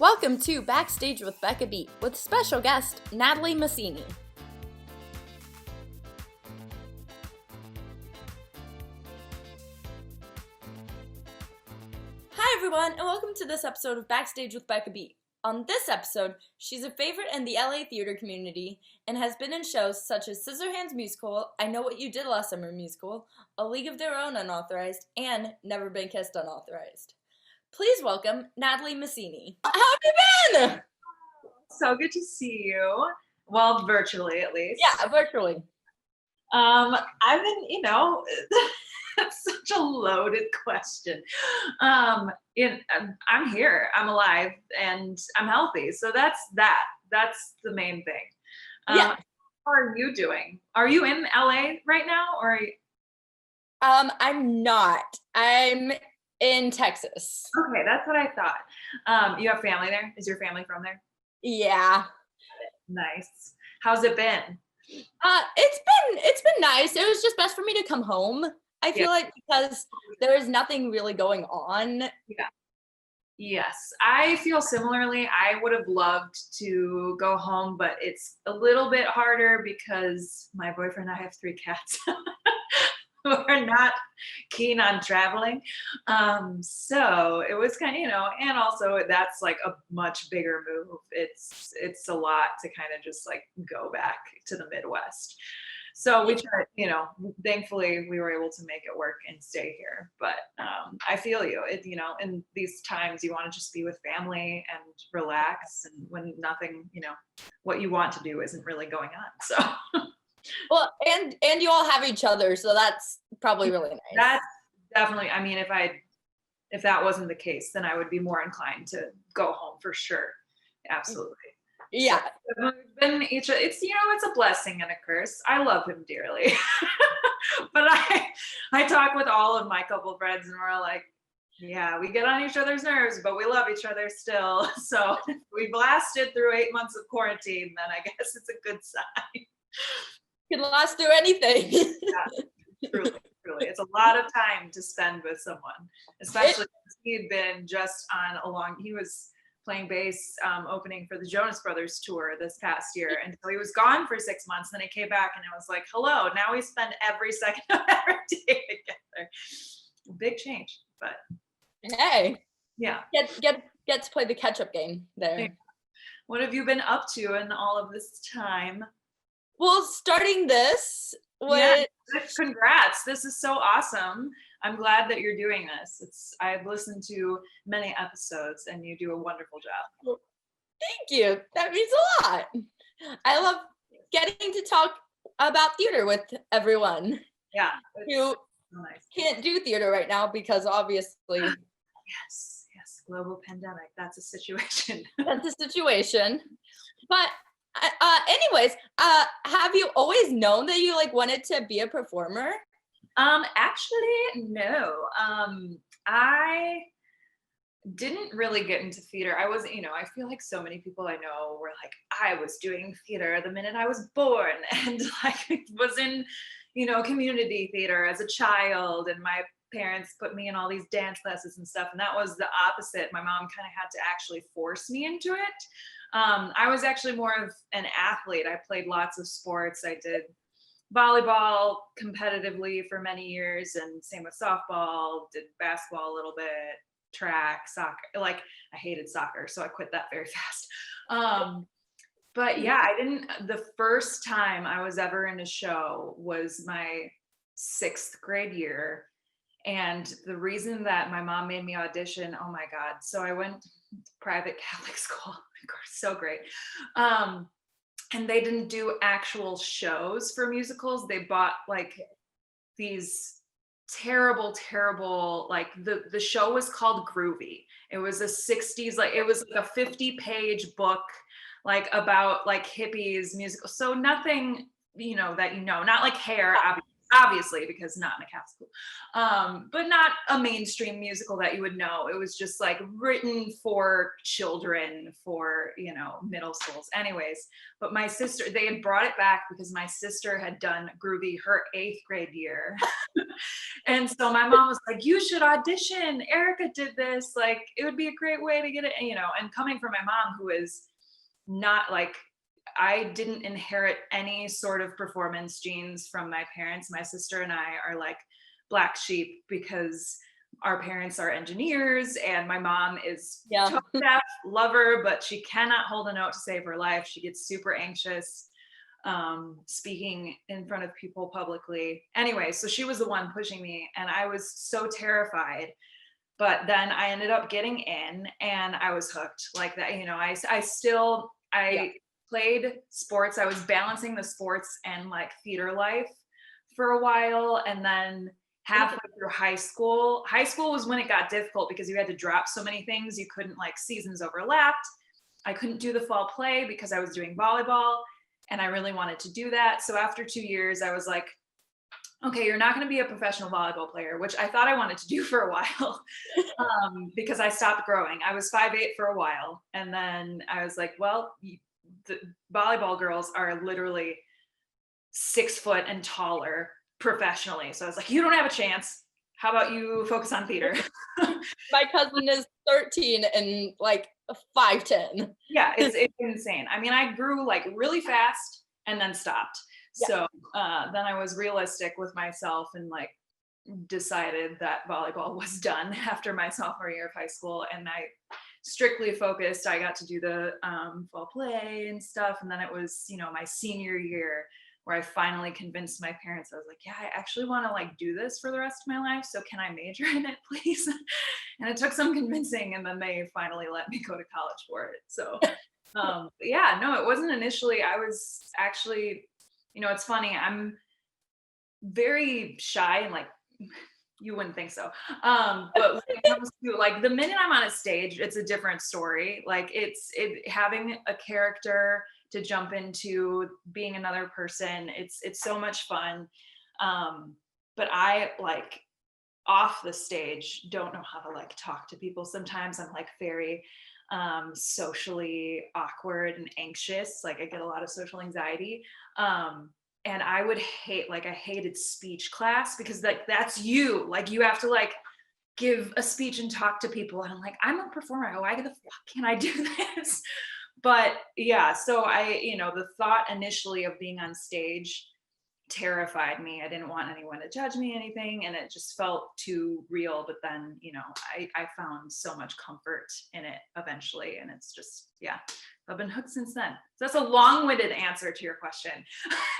Welcome to Backstage with Becca B with special guest Natalie Masini. Hi everyone, and welcome to this episode of Backstage with Becca B. On this episode, she's a favorite in the LA theater community and has been in shows such as Scissorhands musical, I Know What You Did Last Summer musical, A League of Their Own unauthorized, and Never Been Kissed unauthorized. Please welcome Natalie Masini. How have you been? So good to see you. Well, virtually at least. Yeah, virtually. I've been, that's such a loaded question. I'm here, I'm alive, and I'm healthy. So that's the main thing. Yeah. How are you doing? Are you in LA right now, or are you? I'm not. I'm in Texas. Okay, that's what I thought. You have family there? Is your family from there? Yeah. Nice. How's it been? It's been nice. It was just best for me to come home. I feel like because there is nothing really going on. Yeah. Yes, I feel similarly. I would have loved to go home, but it's a little bit harder because my boyfriend and I have 3 cats who are not keen on traveling. So it was kind of, and also that's like a much bigger move. It's a lot to kind of just like go back to the Midwest. So we tried, thankfully we were able to make it work and stay here. But I feel you, in these times you want to just be with family and relax, and when nothing, what you want to do isn't really going on. So. Well, and you all have each other, so that's probably really nice. That's definitely, I mean, if that wasn't the case, then I would be more inclined to go home for sure. Absolutely. Yeah. So, it's a blessing and a curse. I love him dearly. But I talk with all of my couple friends and we're like, yeah, we get on each other's nerves, but we love each other still. So if we blasted through 8 months of quarantine, then I guess it's a good sign. Can last through anything. Yeah, truly. It's a lot of time to spend with someone, especially since he had been just on he was playing bass opening for the Jonas Brothers tour this past year. And so he was gone for 6 months, then he came back and it was like, hello, now we spend every second of every day together. Big change, but. Hey. Yeah. Get to play the catch-up game there. Yeah. What have you been up to in all of this time? Well, starting this congrats. This is so awesome. I'm glad that you're doing this. I've listened to many episodes and you do a wonderful job. Thank you. That means a lot. I love getting to talk about theater with everyone. Yeah. Who can't do theater right now because obviously. Yes. Global pandemic. That's a situation. That's a situation. But anyways, have you always known that you wanted to be a performer? Actually, no. I didn't really get into theater. I was, I feel like so many people I know were like, I was doing theater the minute I was born, and was in, community theater as a child, and my parents put me in all these dance classes and stuff, and that was the opposite. My mom kind of had to actually force me into it. I was actually more of an athlete. I played lots of sports. I did volleyball competitively for many years, and same with softball, did basketball a little bit, track, soccer. I hated soccer, so I quit that very fast. But yeah, the first time I was ever in a show was my 6th grade year. And the reason that my mom made me audition, oh my God. So I went to private Catholic school, of course, so great. And they didn't do actual shows for musicals. They bought these terrible, the show was called Groovy. It was a 60s, it was a 50-page book, about hippies musical. So nothing, not like Hair, obviously. obviously, because not in a Catholic school, but not a mainstream musical that you would know. It was just like written for children, for, you know, middle schools. Anyways, but my sister, they had brought it back because my sister had done Groovy her 8th grade year. And so my mom was like, you should audition. Erica did this. Like, it would be a great way to get it, you know, and coming from my mom, who is not like, I didn't inherit any sort of performance genes from my parents. My sister and I are like black sheep because our parents are engineers and my mom is tone deaf, lover, but she cannot hold a note to save her life. She gets super anxious speaking in front of people publicly. Anyway, so she was the one pushing me and I was so terrified. But then I ended up getting in and I was hooked like that. You know, I played sports. I was balancing the sports and like theater life for a while. And then halfway through high school was when it got difficult because you had to drop so many things. You couldn't, like, seasons overlapped. I couldn't do the fall play because I was doing volleyball and I really wanted to do that. So after 2 years, I was like, okay, you're not going to be a professional volleyball player, which I thought I wanted to do for a while because I stopped growing. I was 5'8" for a while. And then I was like, well, the volleyball girls are literally 6 foot and taller professionally. So I was like, you don't have a chance. How about you focus on theater? My cousin is 13 and like 5'10". Yeah, it's insane. I mean, I grew like really fast and then stopped. Yeah. So then I was realistic with myself and like decided that volleyball was done after my sophomore year of high school. And I strictly focused. I got to do the fall play and stuff. And then it was, you know, my senior year where I finally convinced my parents. I was like, yeah, I actually want to like do this for the rest of my life. So can I major in it, please? And it took some convincing, and then they finally let me go to college for it. So yeah, no, it wasn't initially. I was actually, you know, it's funny. I'm very shy and like, you wouldn't think so. But when it comes to like the minute I'm on a stage, it's a different story. Like it's having a character to jump into, being another person. It's so much fun. But I like off the stage don't know how to like talk to people. Sometimes I'm like very socially awkward and anxious. Like I get a lot of social anxiety. And I would hate, like I hated speech class because like that's you. Like you have to like give a speech and talk to people. And I'm like, I'm a performer. Why the fuck can I do this? But yeah, so I, you know, the thought initially of being on stage terrified me. I didn't want anyone to judge me anything, and it just felt too real. But then, you know, I found so much comfort in it eventually, and it's just, yeah, I've been hooked since then. So that's a long-winded answer to your question.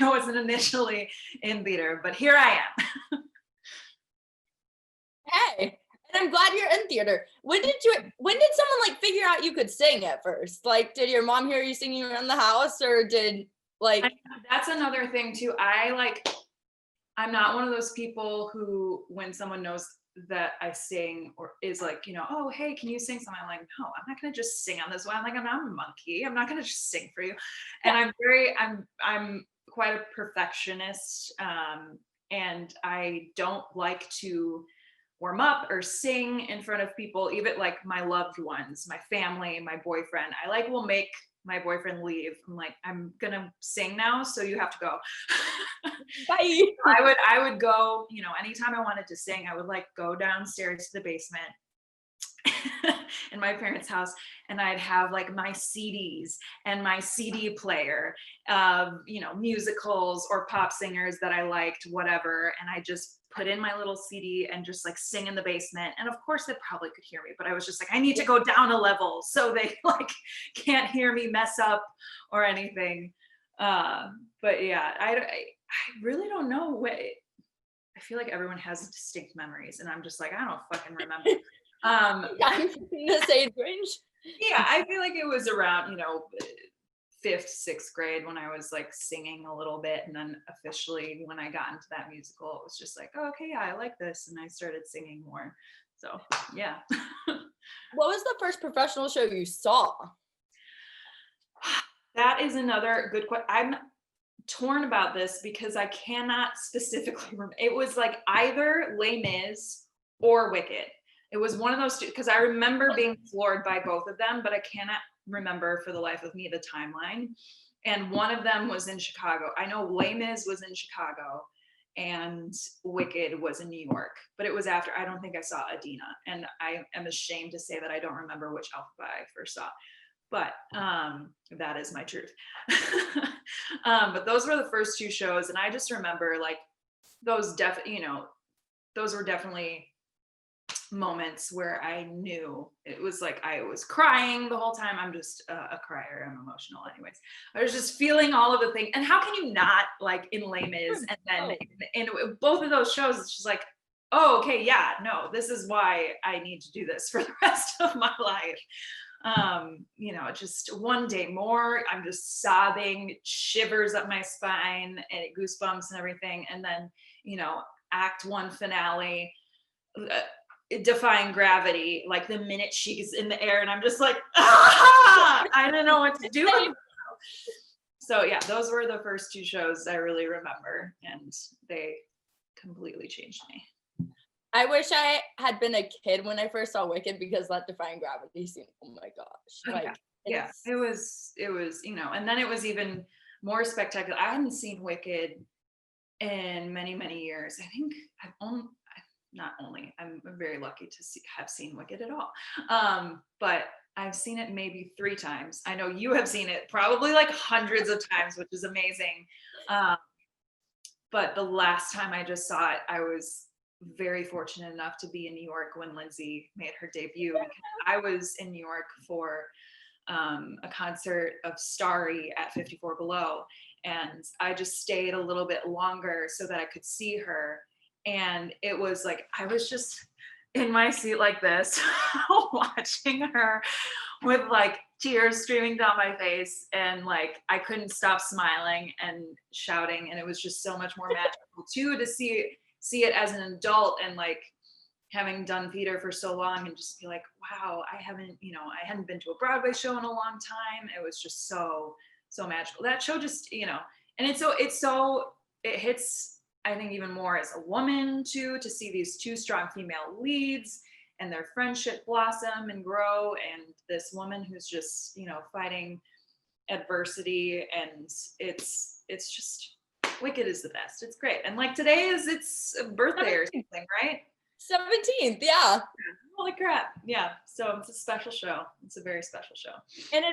I wasn't initially in theater, but here I am. Hey, and I'm glad you're in theater. When did someone like figure out you could sing at first? Like, did your mom hear you singing around the house, or did like? That's another thing too. I'm not one of those people who, when someone knows that I sing or is like, you know, oh, hey, can you sing something? I'm like, no, I'm not going to just sing on this one. I'm like, I'm not a monkey. I'm not going to just sing for you. And I'm quite a perfectionist. And I don't like to warm up or sing in front of people, even like my loved ones, my family, my boyfriend. I like will make my boyfriend leave. I'm like, I'm gonna sing now, so you have to go. Bye. I would go, you know, anytime I wanted to sing, I would like go downstairs to the basement in my parents' house, and I'd have like my CDs and my CD player of, you know, musicals or pop singers that I liked, whatever, and I just put in my little CD and just like sing in the basement. And of course they probably could hear me, but I was just like, I need to go down a level so they like can't hear me mess up or anything. But yeah, I really don't know what, I feel like everyone has distinct memories and I'm just like, I don't fucking remember. I'm in the same range. Yeah, I feel like it was around, you know, 5th, 6th grade when I was like singing a little bit, and then officially when I got into that musical, it was just like, oh, okay, yeah, I like this, and I started singing more. So yeah. What was the first professional show you saw? That is another good question. torn about this because I cannot specifically remember. It was like either Les Mis or Wicked. It was one of those two, because I remember being floored by both of them, but I cannot remember for the life of me the timeline. And one of them was in Chicago. I know Les Mis was in Chicago and Wicked was in New York, but it was after. I don't think I saw Adina, and I am ashamed to say that I don't remember which alphabet I first saw, but that is my truth. But those were the first two shows, and I just remember like those those were definitely moments where I knew it was like I was crying the whole time. I'm just a crier. I'm emotional anyways. I was just feeling all of the things. And how can you not, like in Les Mis and then in both of those shows, it's just like, oh, okay, yeah, no, this is why I need to do this for the rest of my life. Just one day more, I'm just sobbing, shivers up my spine and goosebumps and everything. And then, act one finale, defying gravity, like the minute she's in the air, and I'm just like, I don't know what to do with it. So yeah, those were the first two shows I really remember, and they completely changed me. I wish I had been a kid when I first saw Wicked, because that defying gravity scene, oh my gosh. It was, and then it was even more spectacular. I hadn't seen Wicked in many, many years. I think I'm very lucky to have seen Wicked at all. But I've seen it maybe 3 times. I know you have seen it probably like hundreds of times, which is amazing. But the last time I just saw it, I was very fortunate enough to be in New York when Lindsay made her debut, because I was in New York for a concert of Starry at 54 Below, and I just stayed a little bit longer so that I could see her. And it was like I was just in my seat like this watching her with like tears streaming down my face, and like I couldn't stop smiling and shouting, and it was just so much more magical too to see it as an adult, and like having done theater for so long, and just be like, wow, I hadn't been to a Broadway show in a long time. It was just so magical. That show just, and it hits, I think, even more as a woman too, to see these 2 strong female leads and their friendship blossom and grow, and this woman who's just, fighting adversity, and it's just, Wicked is the best. It's great. And like today is its birthday or something, right? 17th, yeah. Holy crap. Yeah. So it's a special show. It's a very special show. And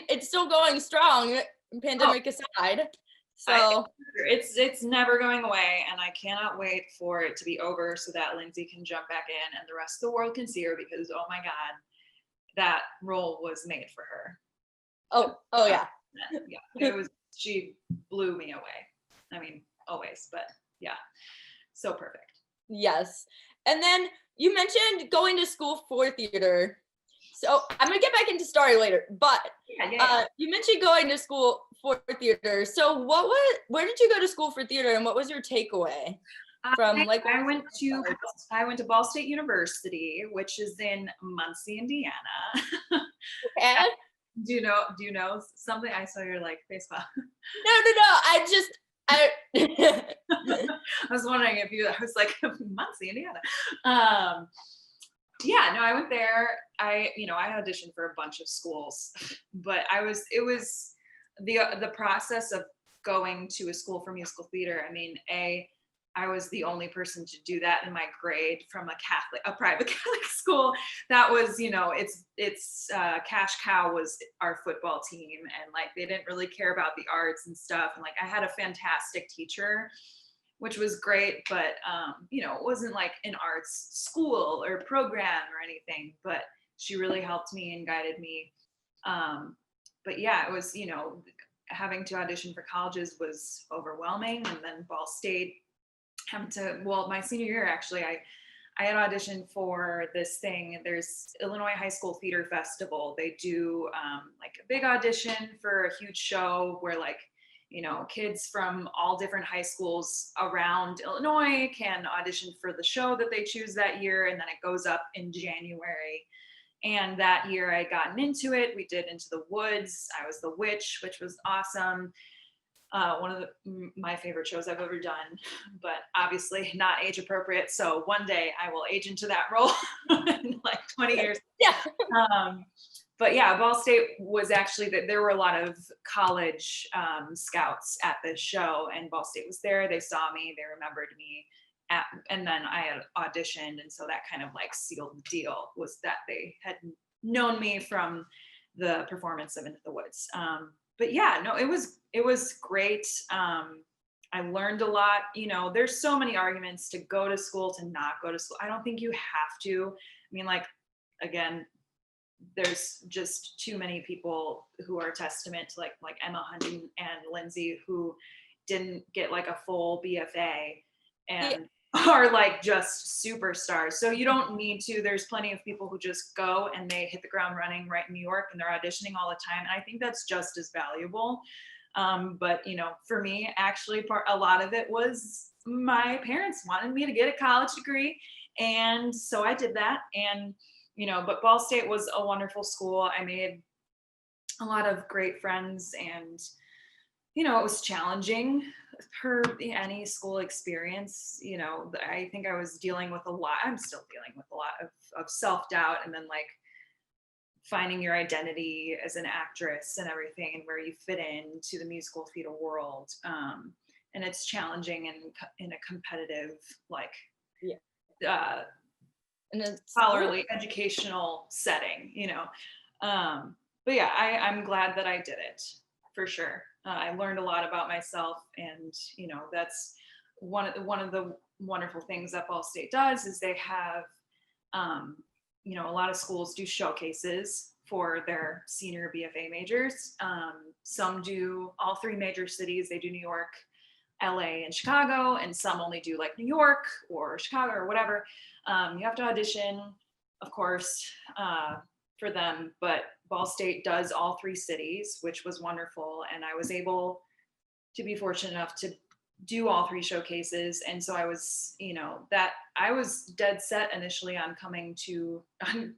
it's still going strong, pandemic aside. So it's never going away, and I cannot wait for it to be over so that Lindsay can jump back in and the rest of the world can see her, because oh my God, that role was made for her. Oh yeah. Yeah. She blew me away. I mean, always, but yeah, so perfect. Yes. And then you mentioned going to school for theater. So I'm gonna get back into Starry later, but you mentioned going to school for theater. So where did you go to school for theater, and what was your takeaway from I went to Ball State University, which is in Muncie, Indiana. Okay. Do you know something? I saw your face pop. No. I was wondering if I was like, Muncie, Indiana. I went there. I auditioned for a bunch of schools, but it was the process of going to a school for musical theater. I mean, I was the only person to do that in my grade from a private Catholic school. That was, it's cash cow was our football team, and like they didn't really care about the arts and stuff. And like I had a fantastic teacher, which was great, but it wasn't like an arts school or program or anything, but she really helped me and guided me. But yeah, it was, having to audition for colleges was overwhelming. And then Ball State, my senior year, actually, I had auditioned for this thing. There's Illinois High School Theater Festival. They do like a big audition for a huge show where kids from all different high schools around Illinois can audition for the show that they choose that year. And then it goes up in January. And that year I gotten into it. We did Into the Woods. I was the witch, which was awesome. one of my favorite shows I've ever done, but obviously not age appropriate. So one day I will age into that role in like 20 years. Yeah. But yeah, Ball State was actually that there were a lot of college scouts at this show, and Ball State was there. They saw me, they remembered me, and then I had auditioned, and so that kind of like sealed the deal, was that they had known me from the performance of Into the Woods. But yeah, no, it was great. I learned a lot. You know, there's so many arguments to go to school, to not go to school. I don't think you have to. I mean, like, again, there's just too many people who are a testament to like Emma Hunt and Lindsay, who didn't get like a full BFA and are like just superstars. So you don't need to. There's plenty of people who just go and they hit the ground running right in New York, and they're auditioning all the time. And I think that's just as valuable. But you know, for me, actually, a lot of it was my parents wanted me to get a college degree, and so I did that. And you know, but Ball State was a wonderful school. I made a lot of great friends, and you know, it was challenging per any school experience. You know, I think I was dealing with a lot. I'm still dealing with a lot of self-doubt, and then like finding your identity as an actress and everything, and where you fit into the musical theater world. And it's challenging in a competitive, like, in a scholarly educational setting, you know. But yeah, I'm glad that I did it, for sure. I learned a lot about myself, and you know, that's one of the wonderful things that Ball State does, is they have, you know, a lot of schools do showcases for their senior BFA majors. Some do all three major cities. They do New York, LA, and Chicago, and some only do like New York or Chicago or whatever. You have to audition, of course, for them, but Ball State does all three cities, which was wonderful. And I was able to be fortunate enough to do all three showcases. And so I was, you know, that I was dead set initially on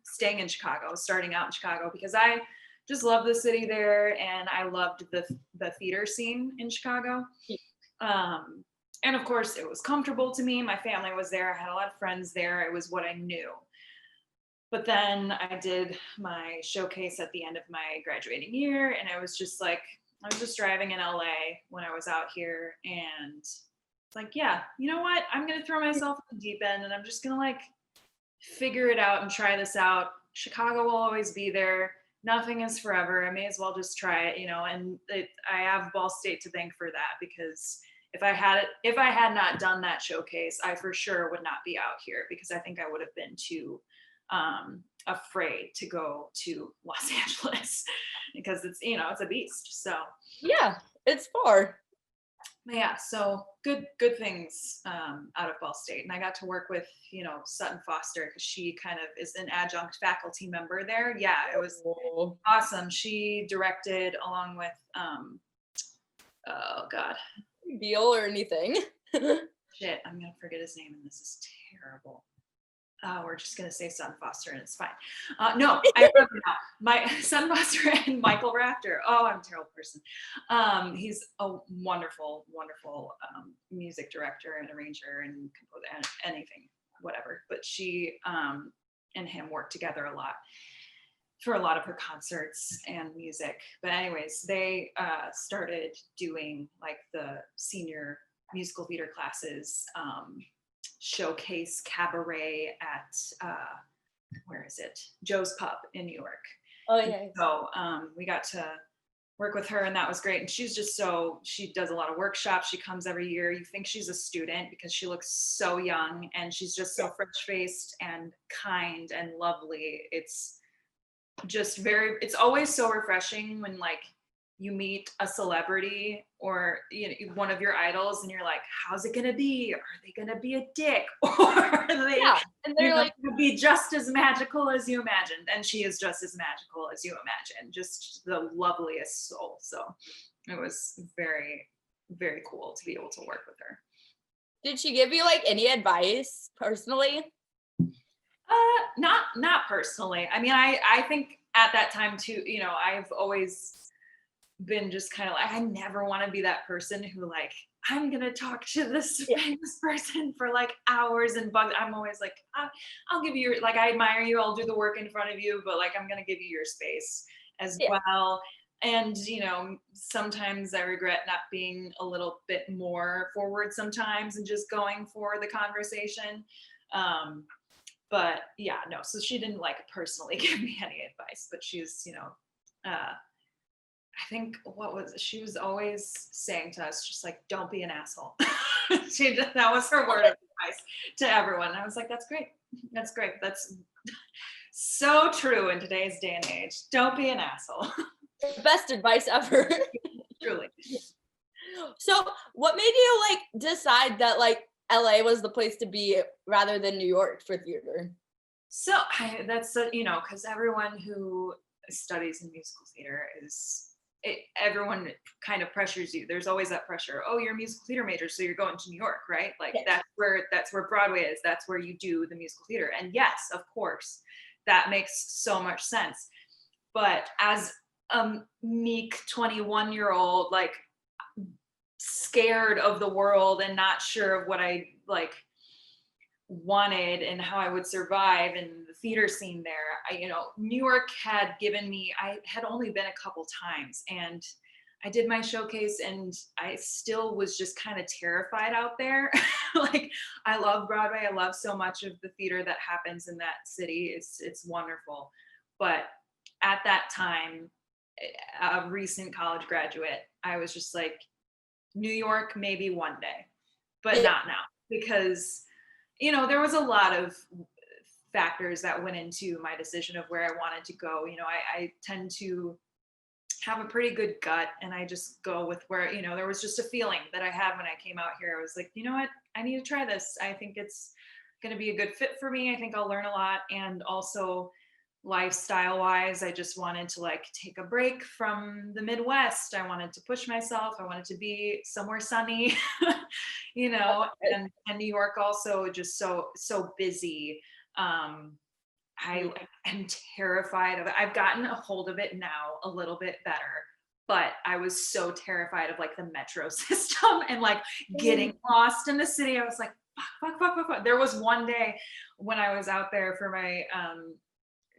staying in Chicago, starting out in Chicago, because I just love the city there, and I loved the theater scene in Chicago. And of course, it was comfortable to me. My family was there. I had a lot of friends there. It was what I knew. But then I did my showcase at the end of my graduating year, and I was just driving in LA when I was out here, and it's like, yeah, you know what? I'm going to throw myself in the deep end, and I'm just going to like figure it out and try this out. Chicago will always be there. Nothing is forever. I may as well just try it, you know, and I have Ball State to thank for that, because if I had not done that showcase, I for sure would not be out here, because I think I would have been too afraid to go to Los Angeles, because it's, you know, it's a beast. So yeah, it's far. Yeah, so good things out of Ball State. And I got to work with, you know, Sutton Foster, because she kind of is an adjunct faculty member there. Yeah, it was awesome. She directed along with oh god, Deal or anything. shit, I'm gonna forget his name, and this is terrible. We're just gonna say Sutton Foster, and it's fine. No, I remember now. My Sutton Foster and Michael Rafter. Oh, I'm a terrible person. He's a wonderful, wonderful music director and arranger and composer, anything, whatever. But she and him worked together a lot for a lot of her concerts and music. But anyways, they started doing like the senior musical theater classes, showcase cabaret at where is it? Joe's Pub in New York. Oh yeah. So we got to work with her, and that was great. And she's just she does a lot of workshops. She comes every year. You think she's a student because she looks so young, and she's just so fresh-faced and kind and lovely. It's just it's always so refreshing when like you meet a celebrity or, you know, one of your idols, and you're like, how's it gonna be? Are they gonna be a dick? Or are they, and they're like, gonna be just as magical as you imagined? And she is just as magical as you imagine, just the loveliest soul. So it was very, very cool to be able to work with her. Did she give you like any advice personally? Not personally. I mean, I think at that time too, you know, I've always been just kind of like, I never want to be that person who like, I'm gonna talk to this famous person for like hours and bugs. I'm always like, I'll give you like, I admire you, I'll do the work in front of you, but like I'm gonna give you your space as well. And sometimes I regret not being a little bit more forward sometimes and just going for the conversation. But yeah, no, so she didn't like personally give me any advice, but she's, I think she was always saying to us, just like, don't be an asshole. That was her word of advice to everyone. And I was like, that's great. That's great. That's so true in today's day and age. Don't be an asshole. Best advice ever. Truly. So what made you like decide that like LA was the place to be rather than New York for theater? So that's, because everyone who studies in musical theater everyone kind of pressures you. There's always that pressure. Oh, you're a musical theater major, so you're going to New York, right? Like that's where Broadway is. That's where you do the musical theater. And yes, of course, that makes so much sense. But as a meek 21-year-old, like scared of the world and not sure of what I like wanted and how I would survive in the theater scene there, New York had given me, I had only been a couple times, and I did my showcase and I still was just kind of terrified out there. Like, I love Broadway. I love so much of the theater that happens in that city. It's wonderful. But at that time, a recent college graduate, I was just like, New York, maybe one day, but not now, because there was a lot of factors that went into my decision of where I wanted to go. I tend to have a pretty good gut, and I just go with where, there was just a feeling that I had when I came out here. I was like, you know what, I need to try this. I think it's going to be a good fit for me. I think I'll learn a lot. And also lifestyle wise, I just wanted to like take a break from the Midwest. I wanted to push myself. I wanted to be somewhere sunny, and New York also just so busy. I am terrified of it. I've gotten a hold of it now a little bit better, but I was so terrified of like the metro system and like getting lost in the city. I was like, fuck. There was one day when I was out there for my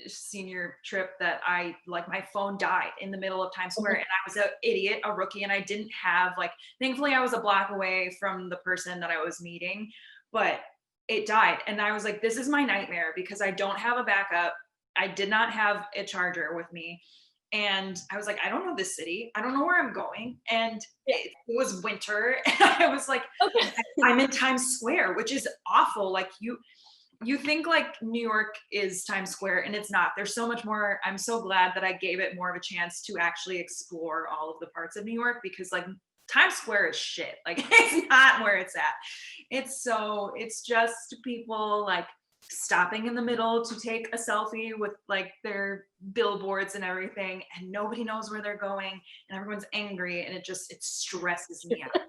senior trip that my phone died in the middle of Times Square, and I was an idiot, a rookie, and I didn't have thankfully I was a block away from the person that I was meeting, but it died. And I was like, this is my nightmare because I don't have a backup. I did not have a charger with me. And I was like, I don't know this city. I don't know where I'm going. And it was winter. And I was like, okay, I'm in Times Square, which is awful. Like you think like New York is Times Square, and it's not. There's so much more. I'm so glad that I gave it more of a chance to actually explore all of the parts of New York, because like Times Square is shit. Like it's not where it's at. It's just people like stopping in the middle to take a selfie with like their billboards and everything, and nobody knows where they're going, and everyone's angry, and it stresses me out.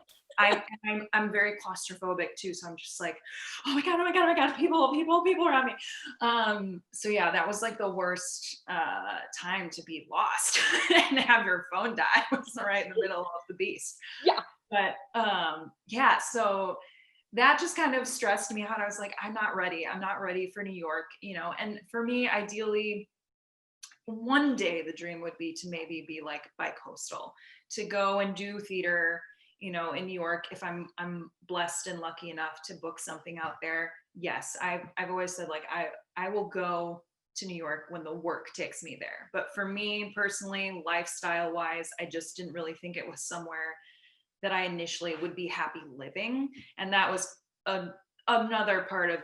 I'm very claustrophobic too, so I'm just like, oh my god, people around me. So yeah, that was like the worst time to be lost and have your phone die. It was right in the middle of the beast. Yeah. But yeah, so that just kind of stressed me out. I was like, I'm not ready for New York, and for me, ideally, one day the dream would be to maybe be like bi-coastal, to go and do theater in New York. If I'm blessed and lucky enough to book something out there, yes, I've always said like I will go to New York when the work takes me there. But for me personally, lifestyle wise, I just didn't really think it was somewhere that I initially would be happy living. And that was another part of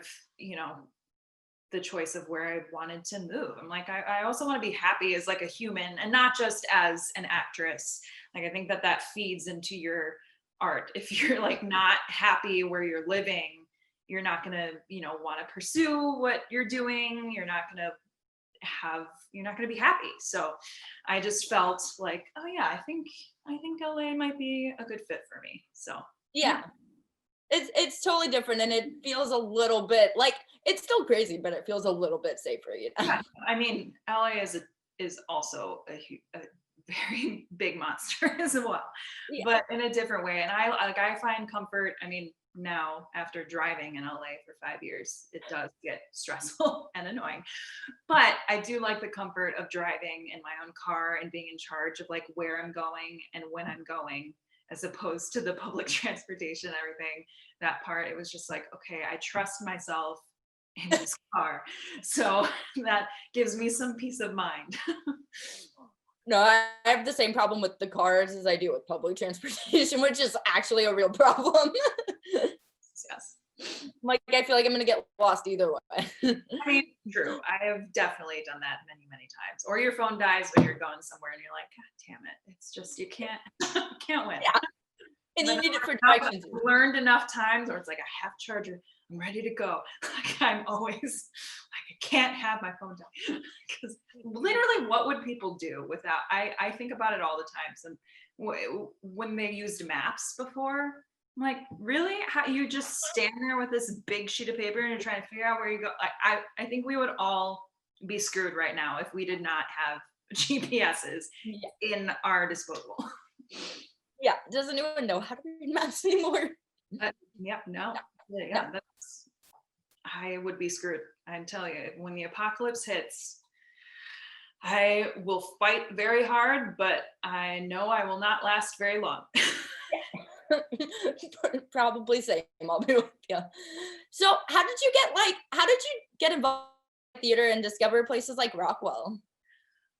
the choice of where I wanted to move. I'm like, I also want to be happy as like a human, and not just as an actress. Like, I think that feeds into your art. If you're like not happy where you're living, you're not going to, want to pursue what you're doing. You're not going to be happy. So I just felt like, oh yeah, I think LA might be a good fit for me. So yeah. It's totally different, and it feels a little bit like, it's still crazy, but it feels a little bit safer, Yeah, I mean, LA is also a very big monster as well, Yeah. but in a different way. And I find comfort. I mean, now after driving in LA for 5 years, it does get stressful and annoying. But I do like the comfort of driving in my own car and being in charge of like where I'm going and when I'm going, as opposed to the public transportation and everything. That part, it was just like, okay, I trust myself in this car. So that gives me some peace of mind. No, I have the same problem with the cars as I do with public transportation, which is actually a real problem. Yes. Like, I feel like I'm gonna get lost either way. I mean, true. I have definitely done that many, many times. Or your phone dies when you're going somewhere and you're like, God damn it. It's just, you can't, can't win. Yeah. And you But need it for I've directions. learned enough times where it's like, I have charger. I'm ready to go. Like, I'm always like, I can't have my phone die. Because literally, what would people do without? I think about it all the time. So when they used maps before, I'm like, really? How you just stand there with this big sheet of paper and you're trying to figure out where you go? I think we would all be screwed right now if we did not have GPSs in our disposal. Yeah, does anyone know how to read maps anymore? Yeah, no. Yeah, that's, I would be screwed. I'm telling you, when the apocalypse hits, I will fight very hard, but I know I will not last very long. Probably same. I'll be with you. So, how did you get involved in theater and discover places like Rockwell?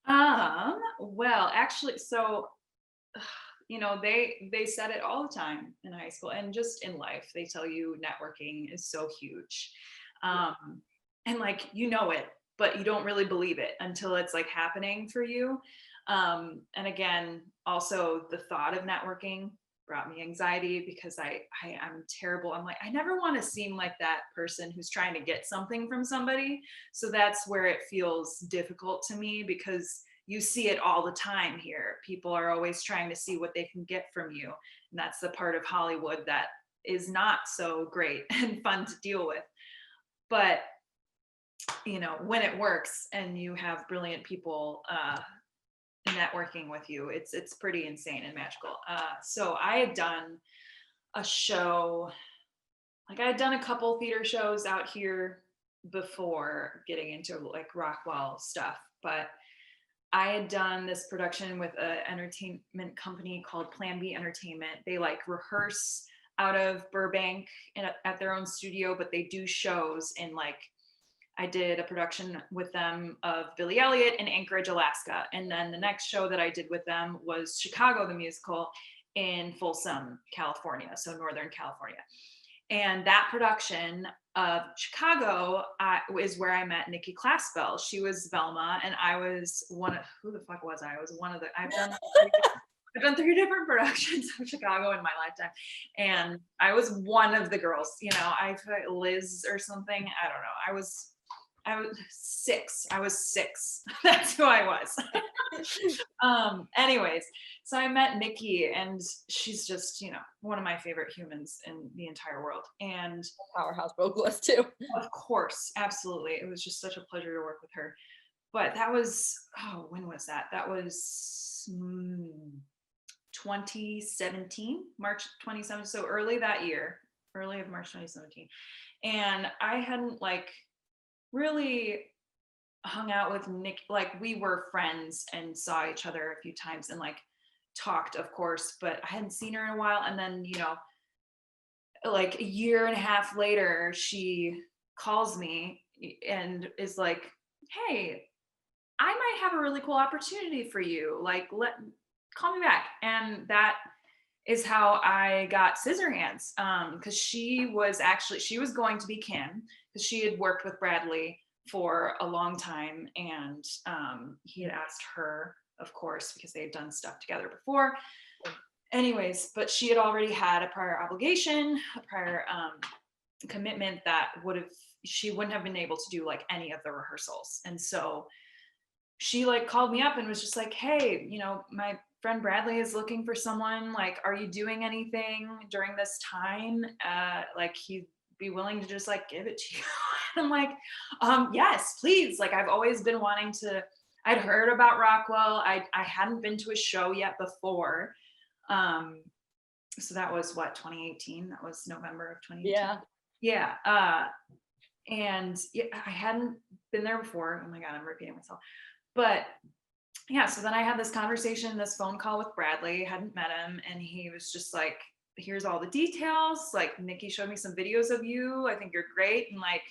Well, actually, so they said it all the time in high school and just in life. They tell you networking is so huge. And like it, but you don't really believe it until it's like happening for you. And again, also the thought of networking brought me anxiety because I'm terrible. I'm like, I never want to seem like that person who's trying to get something from somebody. So that's where it feels difficult to me, because you see it all the time here. People are always trying to see what they can get from you. And that's the part of Hollywood that is not so great and fun to deal with. But when it works and you have brilliant people networking with you, it's pretty insane and magical. So I had done a show, like I had done a couple theater shows out here before getting into like Rockwell stuff, but I had done this production with an entertainment company called Plan B Entertainment. They like rehearse out of Burbank at their own studio, but they do shows in like, I did a production with them of Billy Elliot in Anchorage, Alaska. And then the next show that I did with them was Chicago, the musical, in Folsom, California, so Northern California. And that production of Chicago is where I met Nikki Claspel. She was Velma, and I was who the fuck was I? I was one of the, I've done 3 different productions of Chicago in my lifetime. And I was one of the girls, I Liz or something. I don't know. I was 6. I was 6. That's who I was. Anyways, so I met Nikki, and she's just, one of my favorite humans in the entire world. And Powerhouse vocalist too. of course, absolutely. It was just such a pleasure to work with her. But that was, when was that? That was 2017, March 2017. So early that year, early of March 2017. And I hadn't like really hung out with Nick. Like we were friends and saw each other a few times and like talked, of course, but I hadn't seen her in a while. And then, like a year and a half later, she calls me and is like, hey, I might have a really cool opportunity for you. Like, call me back. And that is how I got Scissorhands. Because she was going to be Kim, because she had worked with Bradley for a long time. And he had asked her, of course, because they had done stuff together before. Anyways, but she had already had a prior obligation, a prior commitment that she wouldn't have been able to do like any of the rehearsals. And so she like called me up and was just like, hey, my friend Bradley is looking for someone. Like, are you doing anything during this time? Like he'd be willing to just like give it to you. And I'm like, yes, please. Like I've always been wanting to, I'd heard about Rockwell. I hadn't been to a show yet before. So that was what, 2018? That was November of 2018. Yeah. Yeah. And yeah, I hadn't been there before. Oh my God, I'm repeating myself. But yeah, so then I had this conversation, this phone call with Bradley, hadn't met him, and he was just like, here's all the details. Like, Nikki showed me some videos of you. I think you're great. And like,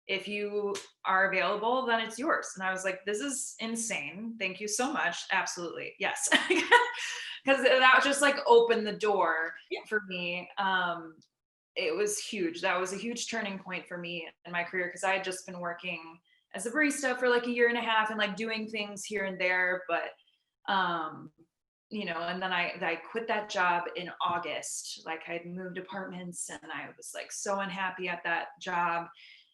if you are available, then it's yours. And I was like, this is insane. Thank you so much. Absolutely. Yes. Because that just like opened the door for me. It was huge. That was a huge turning point for me in my career, because I had just been working as a barista for like a year and a half and like doing things here and there. But, you know, and then I quit that job in August. Like, I'd moved apartments and I was like so unhappy at that job.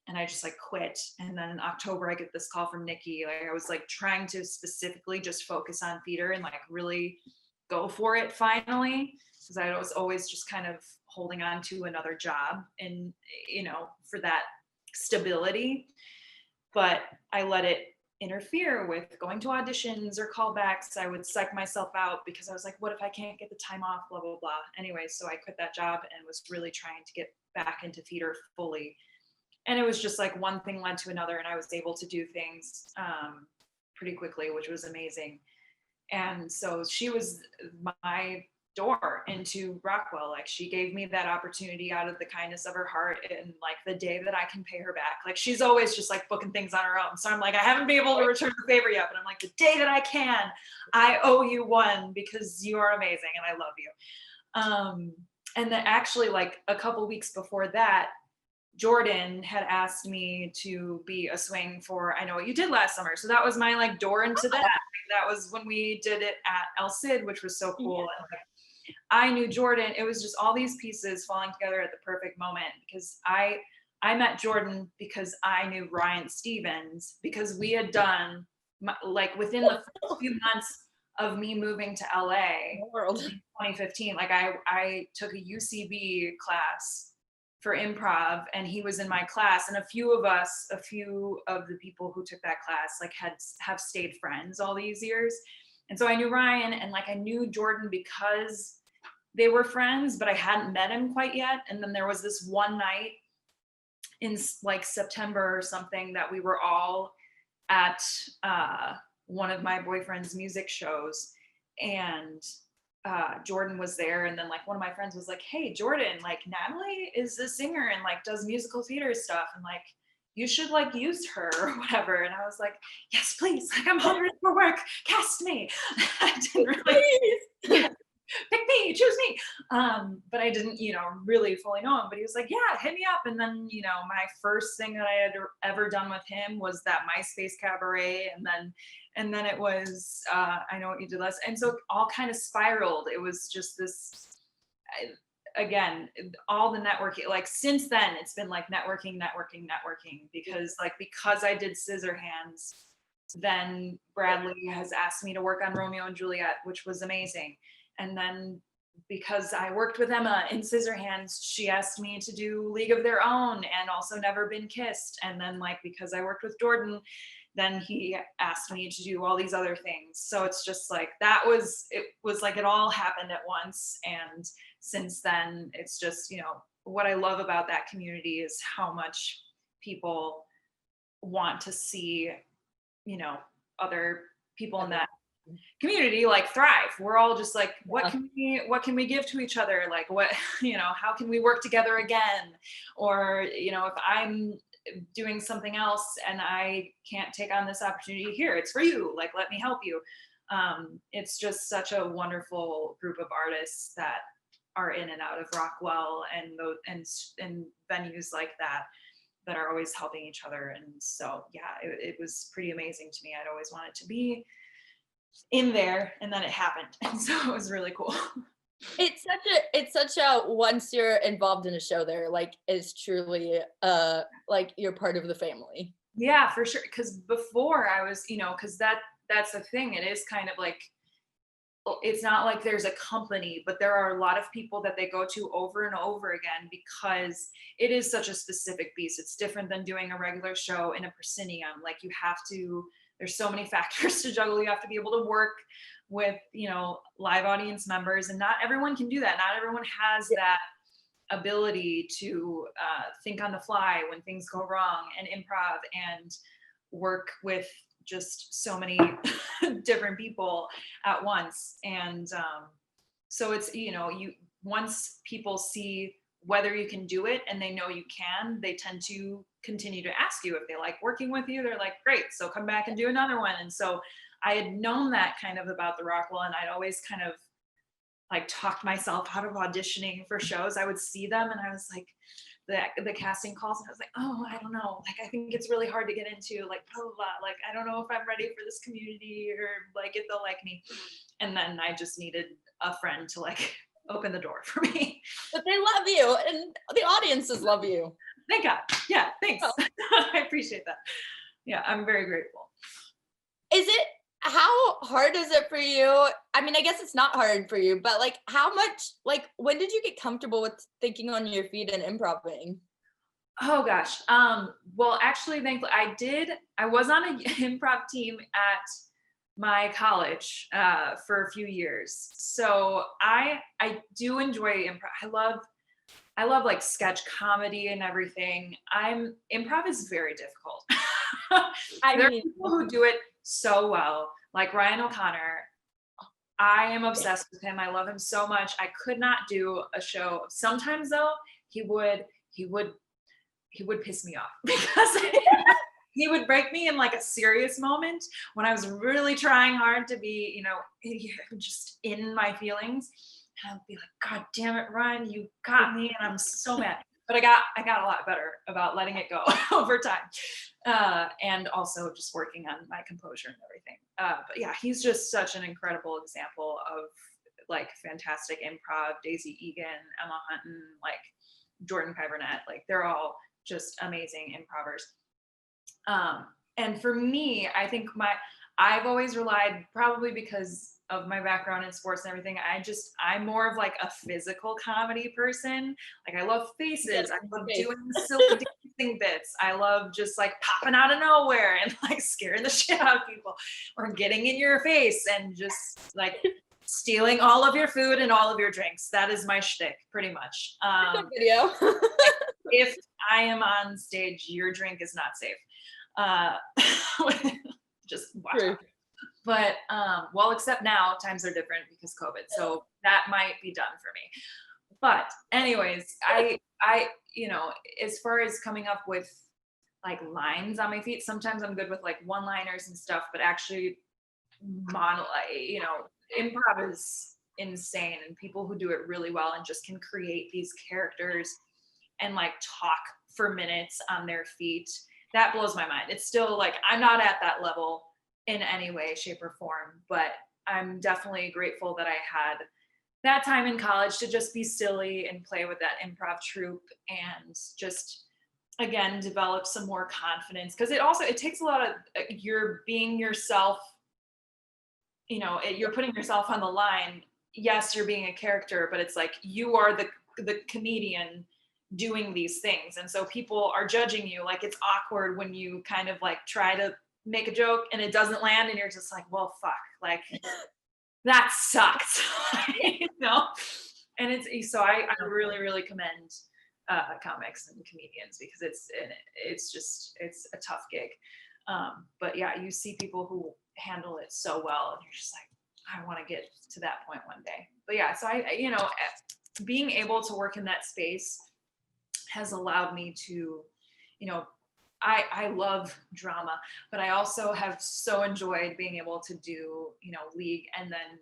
And I just like quit. And then in October, I get this call from Nikki. Like, I was like trying to specifically just focus on theater and like really go for it finally, because I was always just kind of holding on to another job and, you know, for that stability. But I let it interfere with going to auditions or callbacks. I would psych myself out because I was like, what if I can't get the time off, blah, blah, blah. Anyway, so I quit that job and was really trying to get back into theater fully. And it was just like one thing led to another, and I was able to do things pretty quickly, which was amazing. And so she was my door into Rockwell. Like, she gave me that opportunity out of the kindness of her heart, and like the day that I can pay her back. Like, she's always just like booking things on her own. So I'm like, I haven't been able to return the favor yet, but I'm like, the day that I can, I owe you one, because you are amazing and I love you. And then actually, like a couple weeks before that, Jordan had asked me to be a swing for I Know What You Did Last Summer. So that was my like door into that. That was when we did it at El Cid, which was so cool. And like, I knew Jordan. It was just all these pieces falling together at the perfect moment, because I met Jordan because I knew Ryan Stevens, because we had done like within the first few months of me moving to LA in 2015, like I took a UCB class for improv, and he was in my class, and a few of the people who took that class like have stayed friends all these years. And so I knew Ryan, and like I knew Jordan because they were friends, but I hadn't met him quite yet. And then there was this one night in like September or something that we were all at one of my boyfriend's music shows, and Jordan was there. And then like one of my friends was like, hey, Jordan, like Natalie is a singer and like does musical theater stuff, and like you should like use her or whatever. And I was like, yes, please, like I'm hungry for work, cast me. I didn't really pick me, choose me. But I didn't, you know, really fully know him. But he was like, yeah, hit me up. And then, you know, my first thing that I had ever done with him was that MySpace cabaret. And then it was I Know What You Did Last. And so it all kind of spiraled. It was just this, again, all the networking, like since then it's been like networking, because I did Scissorhands, then Bradley has asked me to work on Romeo and Juliet, which was amazing. And then because I worked with Emma in Scissorhands, she asked me to do League of Their Own and also Never Been Kissed. And then like, because I worked with Jordan, then he asked me to do all these other things. So it's just like, it was like it all happened at once. And since then, it's just, you know, what I love about that community is how much people want to see, you know, other people in that community like thrive. We're all just like, what can we give to each other? Like, what, you know, how can we work together again? Or, you know, if I'm doing something else and I can't take on this opportunity here, it's for you, like, let me help you. It's just such a wonderful group of artists that are in and out of Rockwell and venues like that are always helping each other. And so yeah, it was pretty amazing to me. I'd always wanted to be in there, and then it happened, and so it was really cool. It's such a once you're involved in a show there, like is truly like you're part of the family. Yeah, for sure. Because before I was, you know, because that's the thing. It is kind of like, it's not like there's a company, but there are a lot of people that they go to over and over again, because it is such a specific beast. It's different than doing a regular show in a proscenium. Like, you have to there's so many factors to juggle. You have to be able to work with, you know, live audience members, and not everyone can do that. Not everyone has that ability to think on the fly when things go wrong, and improv and work with just so many different people at once. And so it's, you know, you, once people see whether you can do it and they know you can, they tend to continue to ask you if they like working with you. They're like, great, so come back and do another one. And so I had known that kind of about the Rockwell, and I'd always kind of like talked myself out of auditioning for shows. I would see them and I was like, the casting calls, and I was like, oh, I don't know, like I think it's really hard to get into, like blah, blah, blah. Like I don't know if I'm ready for this community, or like if they'll like me. And then I just needed a friend to like open the door for me. But they love you, and the audiences love you. Thank God. Yeah, thanks. Oh. I appreciate that. Yeah, I'm very grateful. How hard is it for you? I mean, I guess it's not hard for you, but like how much, like when did you get comfortable with thinking on your feet and improvising? Oh gosh. Well, actually, thankfully I was on an improv team at my college for a few years. So I do enjoy improv. I love like sketch comedy and everything. Improv is very difficult. There are people who do it so well, like Ryan O'Connor. I am obsessed with him. I love him so much. I could not do a show. Sometimes though, he would piss me off because he would break me in like a serious moment when I was really trying hard to be, you know, just in my feelings. And I would be like, God damn it, Ryan, you got me. And I'm so mad. But I got a lot better about letting it go over time. And also just working on my composure and everything. But yeah, he's just such an incredible example of like fantastic improv. Daisy Egan, Emma Hunton, like Jordan Pevernette, like they're all just amazing improvers. And for me, I think I've always relied, probably because of my background in sports and everything, I'm more of like a physical comedy person. Like I love faces. I love doing silly dancing bits. I love just like popping out of nowhere and like scaring the shit out of people, or getting in your face and just like stealing all of your food and all of your drinks. That is my shtick, pretty much. Video. If I am on stage, your drink is not safe. Just watch out. But well, except now times are different because COVID, so that might be done for me. But anyways, I you know, as far as coming up with like lines on my feet, sometimes I'm good with like one-liners and stuff, but actually you know, improv is insane, and people who do it really well and just can create these characters and like talk for minutes on their feet, that blows my mind. It's still like, I'm not at that level in any way, shape, or form, but I'm definitely grateful that I had that time in college to just be silly and play with that improv troupe, and just again develop some more confidence, because it takes a lot of you're being yourself, you know, you're putting yourself on the line. Yes, you're being a character, but it's like you are the comedian doing these things, and so people are judging you. Like it's awkward when you kind of like try to make a joke and it doesn't land, and you're just like, well, fuck, like that sucks. You know? And so I really, really commend comics and comedians, because it's a tough gig. But yeah, you see people who handle it so well, and you're just like, I want to get to that point one day. But yeah, so I you know, being able to work in that space has allowed me to, you know, I love drama, but I also have so enjoyed being able to do, you know, League, and then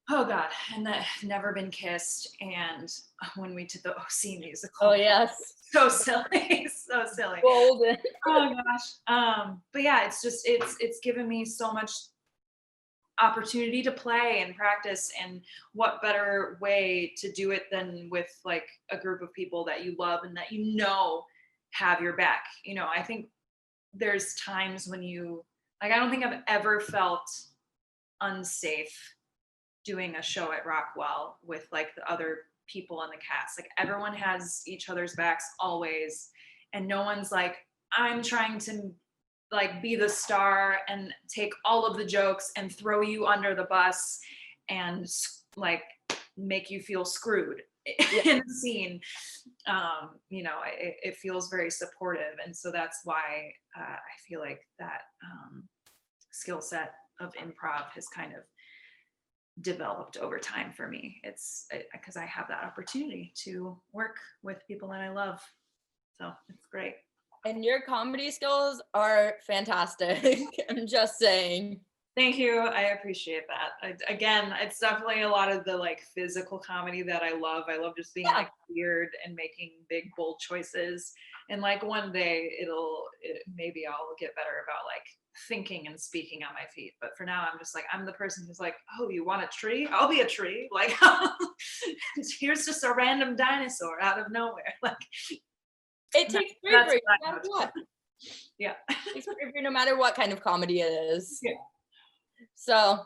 oh God, and the Never Been Kissed, and when we did the OC musical. Oh yes. So silly, so silly. Golden. Oh gosh. But yeah, it's given me so much opportunity to play and practice, and what better way to do it than with like a group of people that you love and that you know have your back. You know, I think there's times when you like, I don't think I've ever felt unsafe doing a show at Rockwell with like the other people in the cast. Like everyone has each other's backs always, and no one's like, I'm trying to like be the star and take all of the jokes and throw you under the bus and like make you feel screwed in the scene. You know, it feels very supportive, and so that's why I feel like that skill set of improv has kind of developed over time for me. It's because I have that opportunity to work with people that I love, so it's great. And your comedy skills are fantastic. I'm just saying. Thank you. I appreciate that. Again, it's definitely a lot of the like physical comedy that I love. I love just being like weird and making big, bold choices. And like one day maybe I'll get better about like thinking and speaking on my feet. But for now, I'm just like, I'm the person who's like, oh, you want a tree? I'll be a tree. Like, here's just a random dinosaur out of nowhere. Like, it takes bravery no matter what. Yeah. It takes bravery no matter what kind of comedy it is. Yeah. So,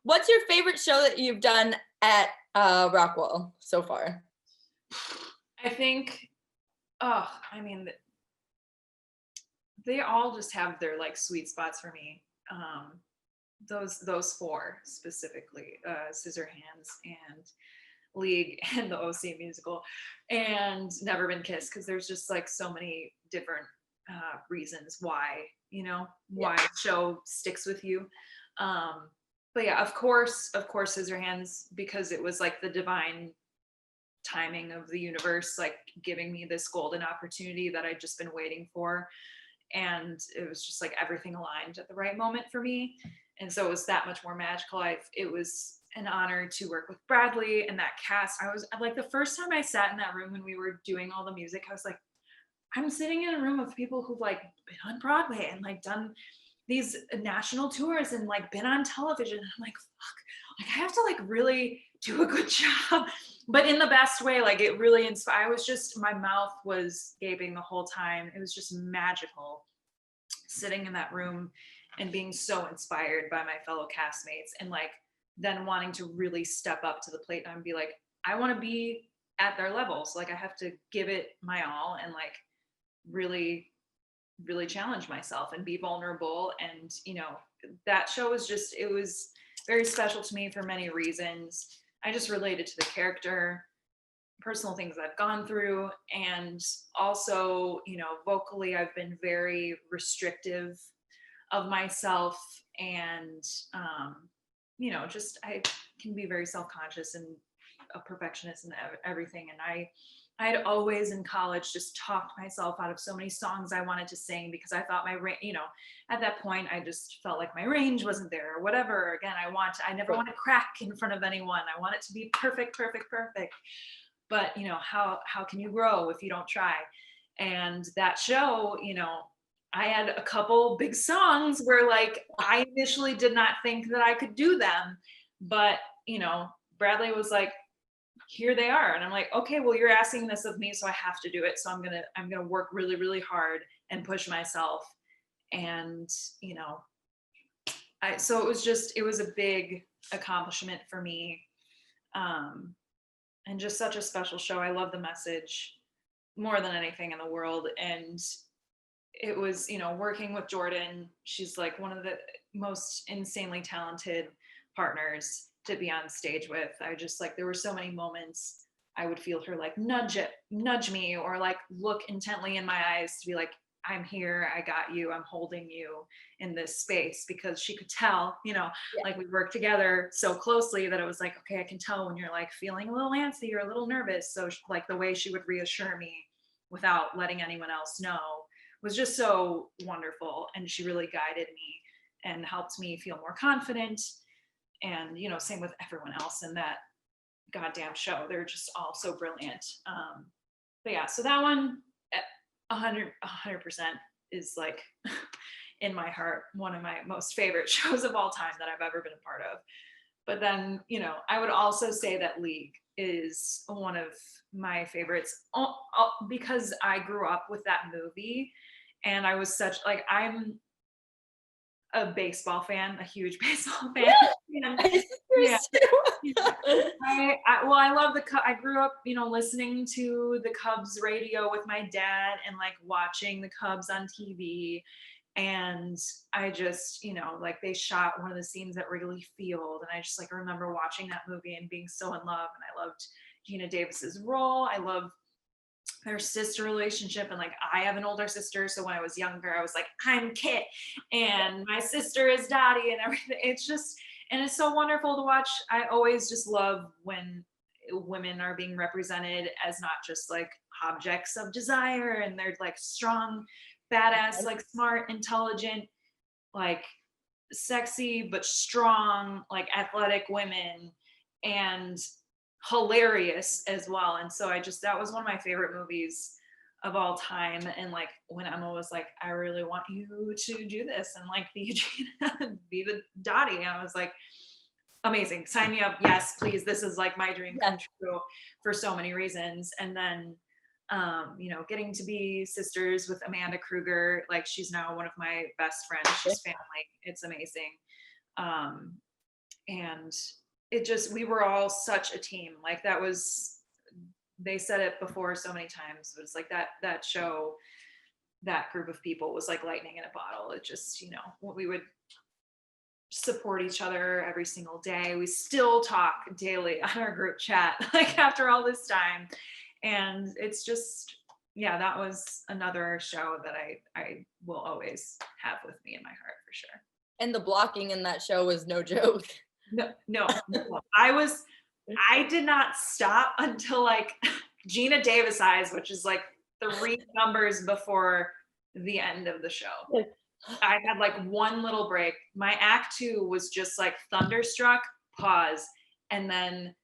what's your favorite show that you've done at Rockwell so far? I think, I mean, they all just have their like sweet spots for me. Those four specifically, Scissorhands and League and the OC musical and Never Been Kissed, because there's just like so many different reasons why, you know, why a show sticks with you. But yeah, of course Scissorhands, because it was like the divine timing of the universe, like giving me this golden opportunity that I'd just been waiting for. And it was just like everything aligned at the right moment for me. And so it was that much more magical. It was an honor to work with Bradley and that cast. I was like, the first time I sat in that room when we were doing all the music, I was like, I'm sitting in a room of people who've like been on Broadway and like done these national tours and like been on television. And I'm like, fuck, like I have to like really do a good job, but in the best way. Like it really inspired. I was just, my mouth was gaping the whole time. It was just magical sitting in that room and being so inspired by my fellow castmates, and like then wanting to really step up to the plate and be like, I want to be at their levels. Like I have to give it my all and like really challenge myself and be vulnerable. And you know, that show was just, it was very special to me for many reasons. I just related to the character, personal things I've gone through, and also, you know, vocally I've been very restrictive of myself, and you know, just I can be very self-conscious and a perfectionist and everything. And I'd always in college just talked myself out of so many songs I wanted to sing because I thought you know, at that point I just felt like my range wasn't there or whatever. Again, I never want to crack in front of anyone. I want it to be perfect. But you know, how can you grow if you don't try? And that show, you know, I had a couple big songs where like I initially did not think that I could do them, but you know, Bradley was like, here they are. And I'm like, okay, well, you're asking this of me, so I have to do it. So I'm gonna work really, really hard and push myself. And you know, so it was a big accomplishment for me. And just such a special show. I love the message more than anything in the world. And it was, you know, working with Jordan, she's like one of the most insanely talented partners to be on stage with. I just like, there were so many moments I would feel her like nudge me, or like look intently in my eyes to be like, I'm here, I got you, I'm holding you in this space, because she could tell, you know, like we worked together so closely that it was like, okay, I can tell when you're like feeling a little antsy or a little nervous. So like the way she would reassure me without letting anyone else know was just so wonderful. And she really guided me and helped me feel more confident. And, you know, same with everyone else in that goddamn show. They're just all so brilliant. But yeah, so that one, 100% is like in my heart, one of my most favorite shows of all time that I've ever been a part of. But then, you know, I would also say that League is one of my favorites because I grew up with that movie, and I was such I'm a baseball fan, a huge baseball fan. Yeah. I love I grew up, you know, listening to the Cubs radio with my dad and like watching the Cubs on TV. And I just, like they shot one of the scenes at Wrigley Field, and I just like remember watching that movie and being so in love. And I loved Gina Davis's role. I love their sister relationship, and like I have an older sister, so when I was younger I was like, I'm Kit and my sister is Dottie and everything. It's just, and it's so wonderful to watch. I always just love when women are being represented as not just like objects of desire, and they're like strong, badass, like smart, intelligent, like sexy but strong, like athletic women, and hilarious as well. And so that was one of my favorite movies of all time. And like when Emma was like, I really want you to do this and like be Gina, be the Dottie, and I was like, amazing, sign me up, yes please, this is like my dream come true for so many reasons. And then getting to be sisters with Amanda Kruger, like she's now one of my best friends, she's family, it's amazing. And it just, we were all such a team. Like that was, they said it before so many times, but it's like that show, that group of people was like lightning in a bottle. It just, we would support each other every single day. We still talk daily on our group chat, like after all this time. And it's just, yeah, that was another show that I will always have with me in my heart for sure. And the blocking in that show was no joke. No. I did not stop until like Gina Davis eyes, which is like 3 numbers before the end of the show. I had like one little break. My act 2 was just like thunderstruck, pause, and then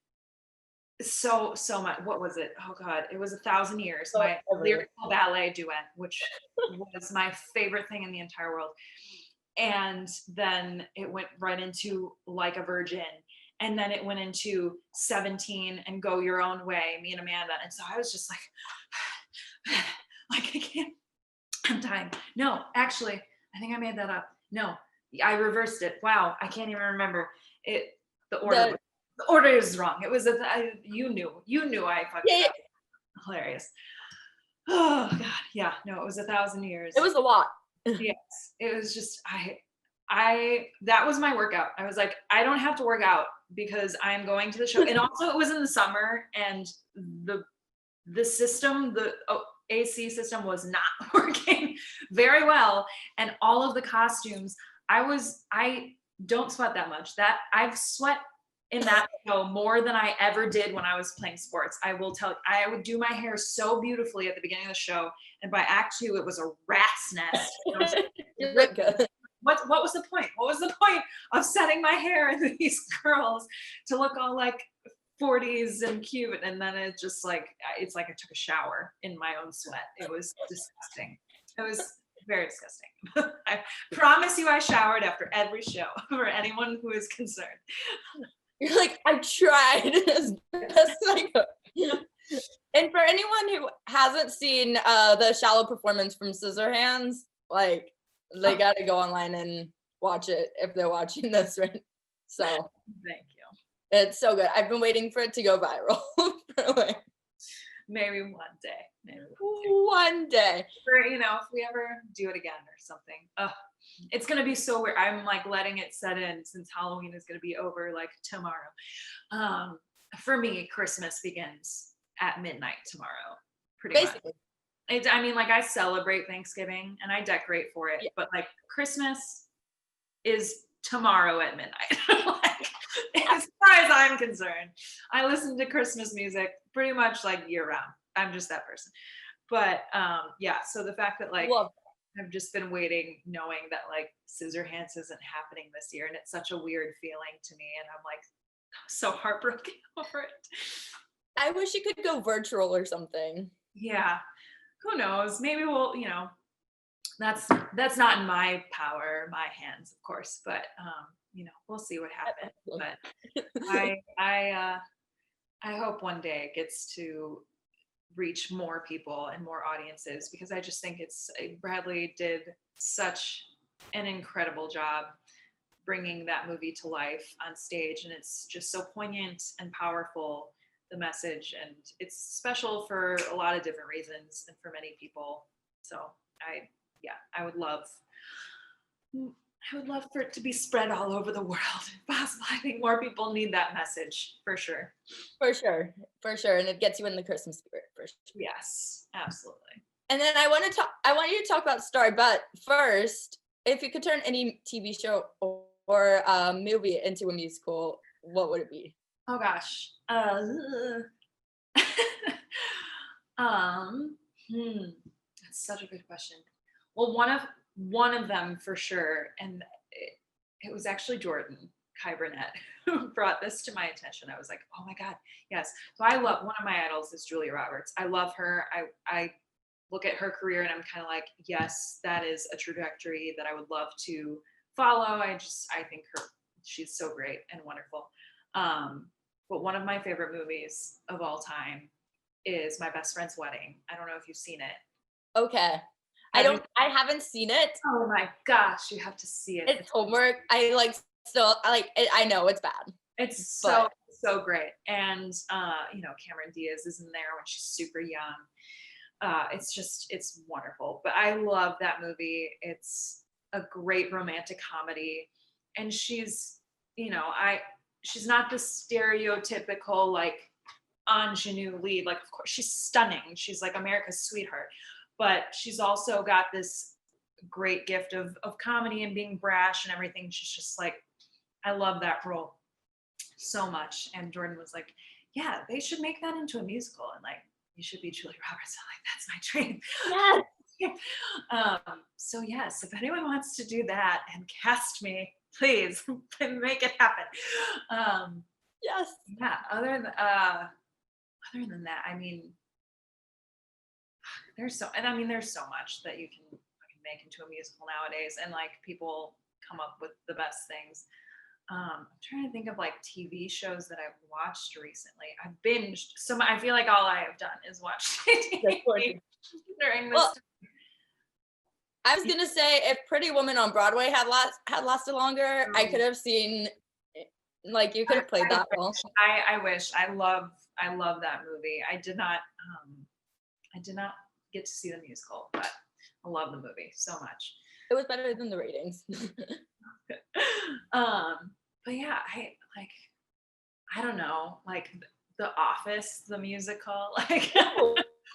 so much. What was it? Oh God, it was 1,000 Years, my lyrical ballet duet, which was my favorite thing in the entire world. And then it went right into Like a Virgin, and then it went into 17 and Go Your Own Way, me and Amanda. And so I was just like, like I can't, I'm dying. No, actually, I think I made that up. No, I reversed it. Wow, I can't even remember it. The order is wrong. It was you knew I fucked it up. Hilarious. Oh God, yeah. No, it was 1,000 Years. It was a lot. Yes, it was just I that was my workout. I was like, I don't have to work out because I'm going to the show. And also it was in the summer, and the system, the AC system was not working very well, and all of the costumes, I don't sweat that much. That I've sweat in that show more than I ever did when I was playing sports. I will tell you, I would do my hair so beautifully at the beginning of the show, and by act 2 it was a rat's nest. What was the point? What was the point of setting my hair into these curls to look all like 40s and cute? And then it's just like, it's like I took a shower in my own sweat. It was disgusting. It was very disgusting. I promise you I showered after every show for anyone who is concerned. You're like, I tried as best I could. And for anyone who hasn't seen the shallow performance from Scissorhands, like they gotta go online and watch it if they're watching this, right? So thank you. It's so good. I've been waiting for it to go viral. Maybe one day. One day. Or, if we ever do it again or something. It's gonna be so weird. I'm like letting it set in since Halloween is gonna be over like tomorrow. For me, Christmas begins at midnight tomorrow. Pretty much. I mean, like I celebrate Thanksgiving and I decorate for it, but like Christmas is tomorrow at midnight. Like, as far as I'm concerned, I listen to Christmas music pretty much like year round. I'm just that person. But yeah, so the fact that like I've just been waiting, knowing that like Scissorhands isn't happening this year, and it's such a weird feeling to me, and I'm like so heartbroken over it. I wish you could go virtual or something. Yeah. Who knows? Maybe we'll, that's not in my power, my hands, of course, but we'll see what happens. But I hope one day it gets to reach more people and more audiences, because I just think Bradley did such an incredible job bringing that movie to life on stage, and it's just so poignant and powerful, the message, and it's special for a lot of different reasons and for many people. So I would love I would love for it to be spread all over the world if possible. I think more people need that message for sure. For sure, for sure, and it gets you in the Christmas spirit for sure. Yes, absolutely. And then I want to talk. I want you to talk about Starry, but first, if you could turn any TV show or movie into a musical, what would it be? Oh gosh. um, that's such a good question. Well, one of them for sure, and it was actually Jordan Kai Burnett who brought this to my attention. I was like, oh my god, yes. So I love one of my idols is Julia Roberts. I love her. I look at her career and I'm kind of like, yes, that is a trajectory that I would love to follow. I think she's so great and wonderful. But one of my favorite movies of all time is My Best Friend's Wedding. I don't know if you've seen it. Okay, I haven't seen it. Oh my gosh, you have to see it. It's homework. I like it. I know it's bad. It's so great. And Cameron Diaz is in there when she's super young. It's wonderful. But I love that movie. It's a great romantic comedy. And she's not the stereotypical like ingenue lead. Like, of course, she's stunning. She's like America's sweetheart. But she's also got this great gift of comedy and being brash and everything. She's just like, I love that role so much. And Jordan was like, yeah, they should make that into a musical. And like, you should be Julia Roberts. I'm like, that's my dream. Yes. So yes, if anyone wants to do that and cast me, please make it happen. Yes. Yeah. Other than that, I mean, there's so much that you can make into a musical nowadays, and like people come up with the best things. I'm trying to think of like TV shows that I've watched recently. I've binged, so I feel like all I have done is watch TV during this. I was gonna say if Pretty Woman on Broadway had lasted longer, I could have seen, like, you could have played that role. I wish. I love that movie. I did not get to see the musical, but I love the movie so much. It was better than the ratings. But yeah, I don't know, like The Office, the musical, like,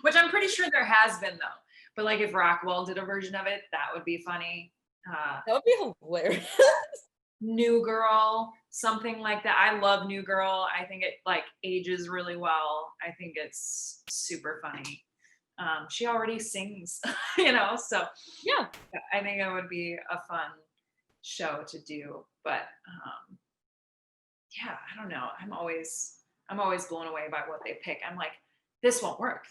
which I'm pretty sure there has been though. But like if Rockwell did a version of it, that would be funny. That would be hilarious. New Girl, something like that. I love New Girl. I think it like ages really well. I think it's super funny. She already sings, so yeah, I think it would be a fun show to do. But yeah, I don't know. I'm always blown away by what they pick. I'm like, this won't work.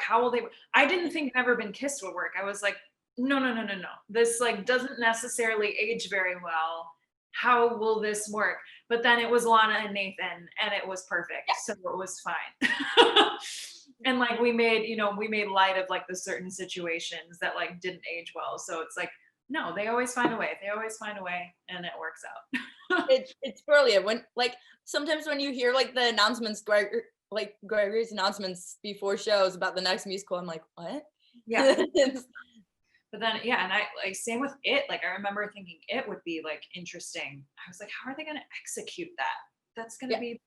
How will they I didn't think Never Been Kissed would work. I was like, no. This like doesn't necessarily age very well. How will this work? But then it was Lana and Nathan and it was perfect. Yeah. So it was fine. And like we made light of like the certain situations that like didn't age well. So it's like, no, they always find a way. And it works out. It's brilliant. When like sometimes when you hear like the announcements, Gregory's announcements before shows about the next musical, I'm like, what? Yeah. But then and I like same with It. Like I remember thinking It would be like interesting. I was like, how are they gonna execute that? That's gonna be,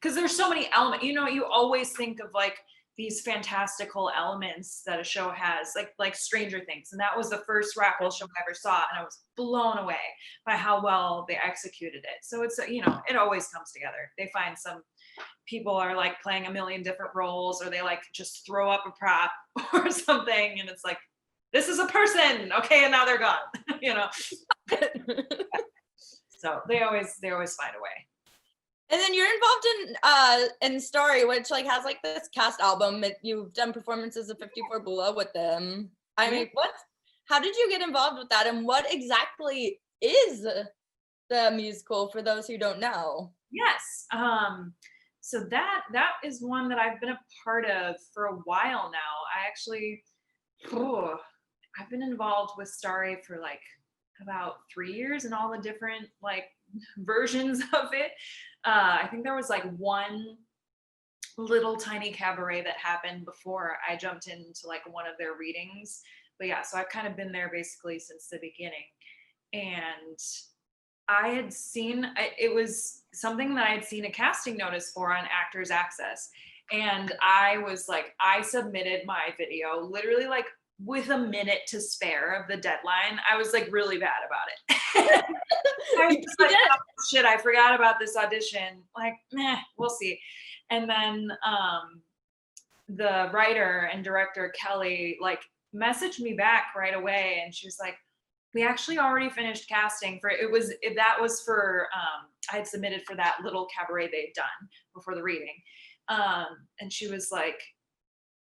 because there's so many elements. You always think of like these fantastical elements that a show has, like Stranger Things. And that was the first Rockwell show I ever saw. And I was blown away by how well they executed it. So it's, it always comes together. They find some people are like playing a million different roles, or they like just throw up a prop or something. And it's like, this is a person. Okay. And now they're gone, So they always find a way. And then you're involved in Starry, which like has like this cast album. You've done performances of 54 Bula with them. I mean, how did you get involved with that, and what exactly is the musical for those who don't know? Yes. So that is one that I've been a part of for a while now. I've been involved with Starry for like about 3 years and all the different like versions of it. I think there was like one little tiny cabaret that happened before I jumped into like one of their readings, yeah, so I've kind of been there basically since the beginning. And I had seen, it was something that I had seen a casting notice for on Actors Access. And I was like, I submitted my video literally like with a minute to spare of the deadline. I was like really bad about it. I was just like, oh, shit, I forgot about this audition. Like, meh, we'll see. And then the writer and director, Kelly, like messaged me back right away. And she was like, we actually already finished casting for that was for I had submitted for that little cabaret they'd done before the reading. And she was like,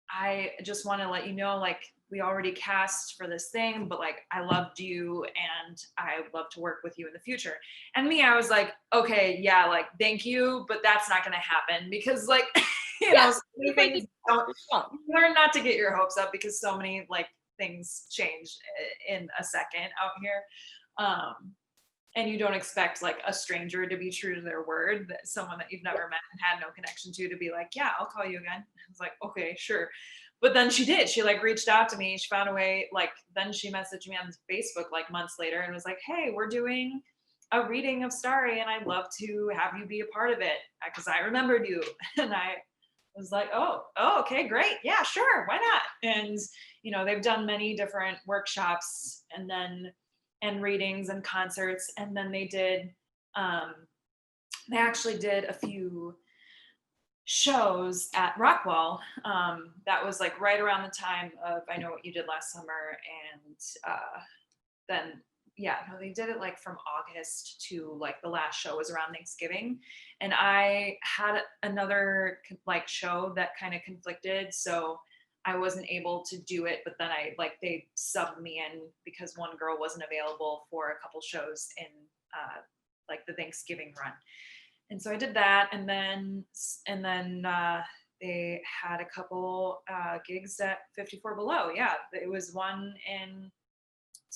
I just want to let you know, like, we already cast for this thing, but like I loved you and I would love to work with you in the future. And me, I was like, okay, yeah, like thank you, but that's not gonna happen because like you know, so many things learn not to get your hopes up because so many like things change in a second out here. And you don't expect like a stranger to be true to their word, that someone that you've never met and had no connection to be like, yeah, I'll call you again. I was like, okay, sure. But then she did. She like reached out to me. She found a way, like, then she messaged me on Facebook like months later and was like, hey, we're doing a reading of Starry and I'd love to have you be a part of it because I remembered you. And I was like, oh, okay, great. Yeah, sure. Why not? And, you know, they've done many different workshops and readings and concerts. And then they actually did a few shows at Rockwell. That was like right around the time of I Know What You Did Last Summer. And then, yeah, no, they did it like from August to like the last show was around Thanksgiving. And I had another like show that kind of conflicted. So I wasn't able to do it, but then they subbed me in because one girl wasn't available for a couple shows in like the Thanksgiving run. And so I did that, and then they had a couple gigs at 54 Below. Yeah, it was one in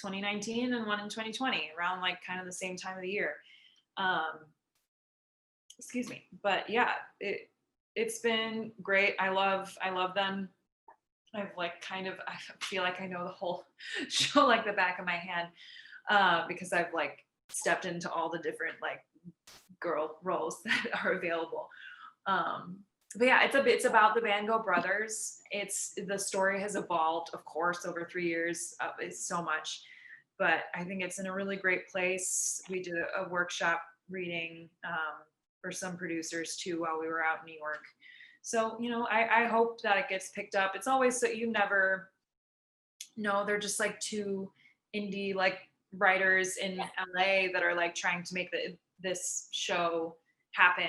2019 and one in 2020, around like kind of the same time of the year. Excuse me, but yeah, it's been great. I love them. I've like I feel like I know the whole show like the back of my hand because I've like stepped into all the different like girl roles that are available. But yeah, it's about the Van Gogh brothers. The story has evolved, of course, over 3 years. It's so much, but I think it's in a really great place. We did a workshop reading for some producers too while we were out in New York. So, you know, I hope that it gets picked up. It's always so you never know. They're just like two indie like writers in LA that are like trying to make this show happen,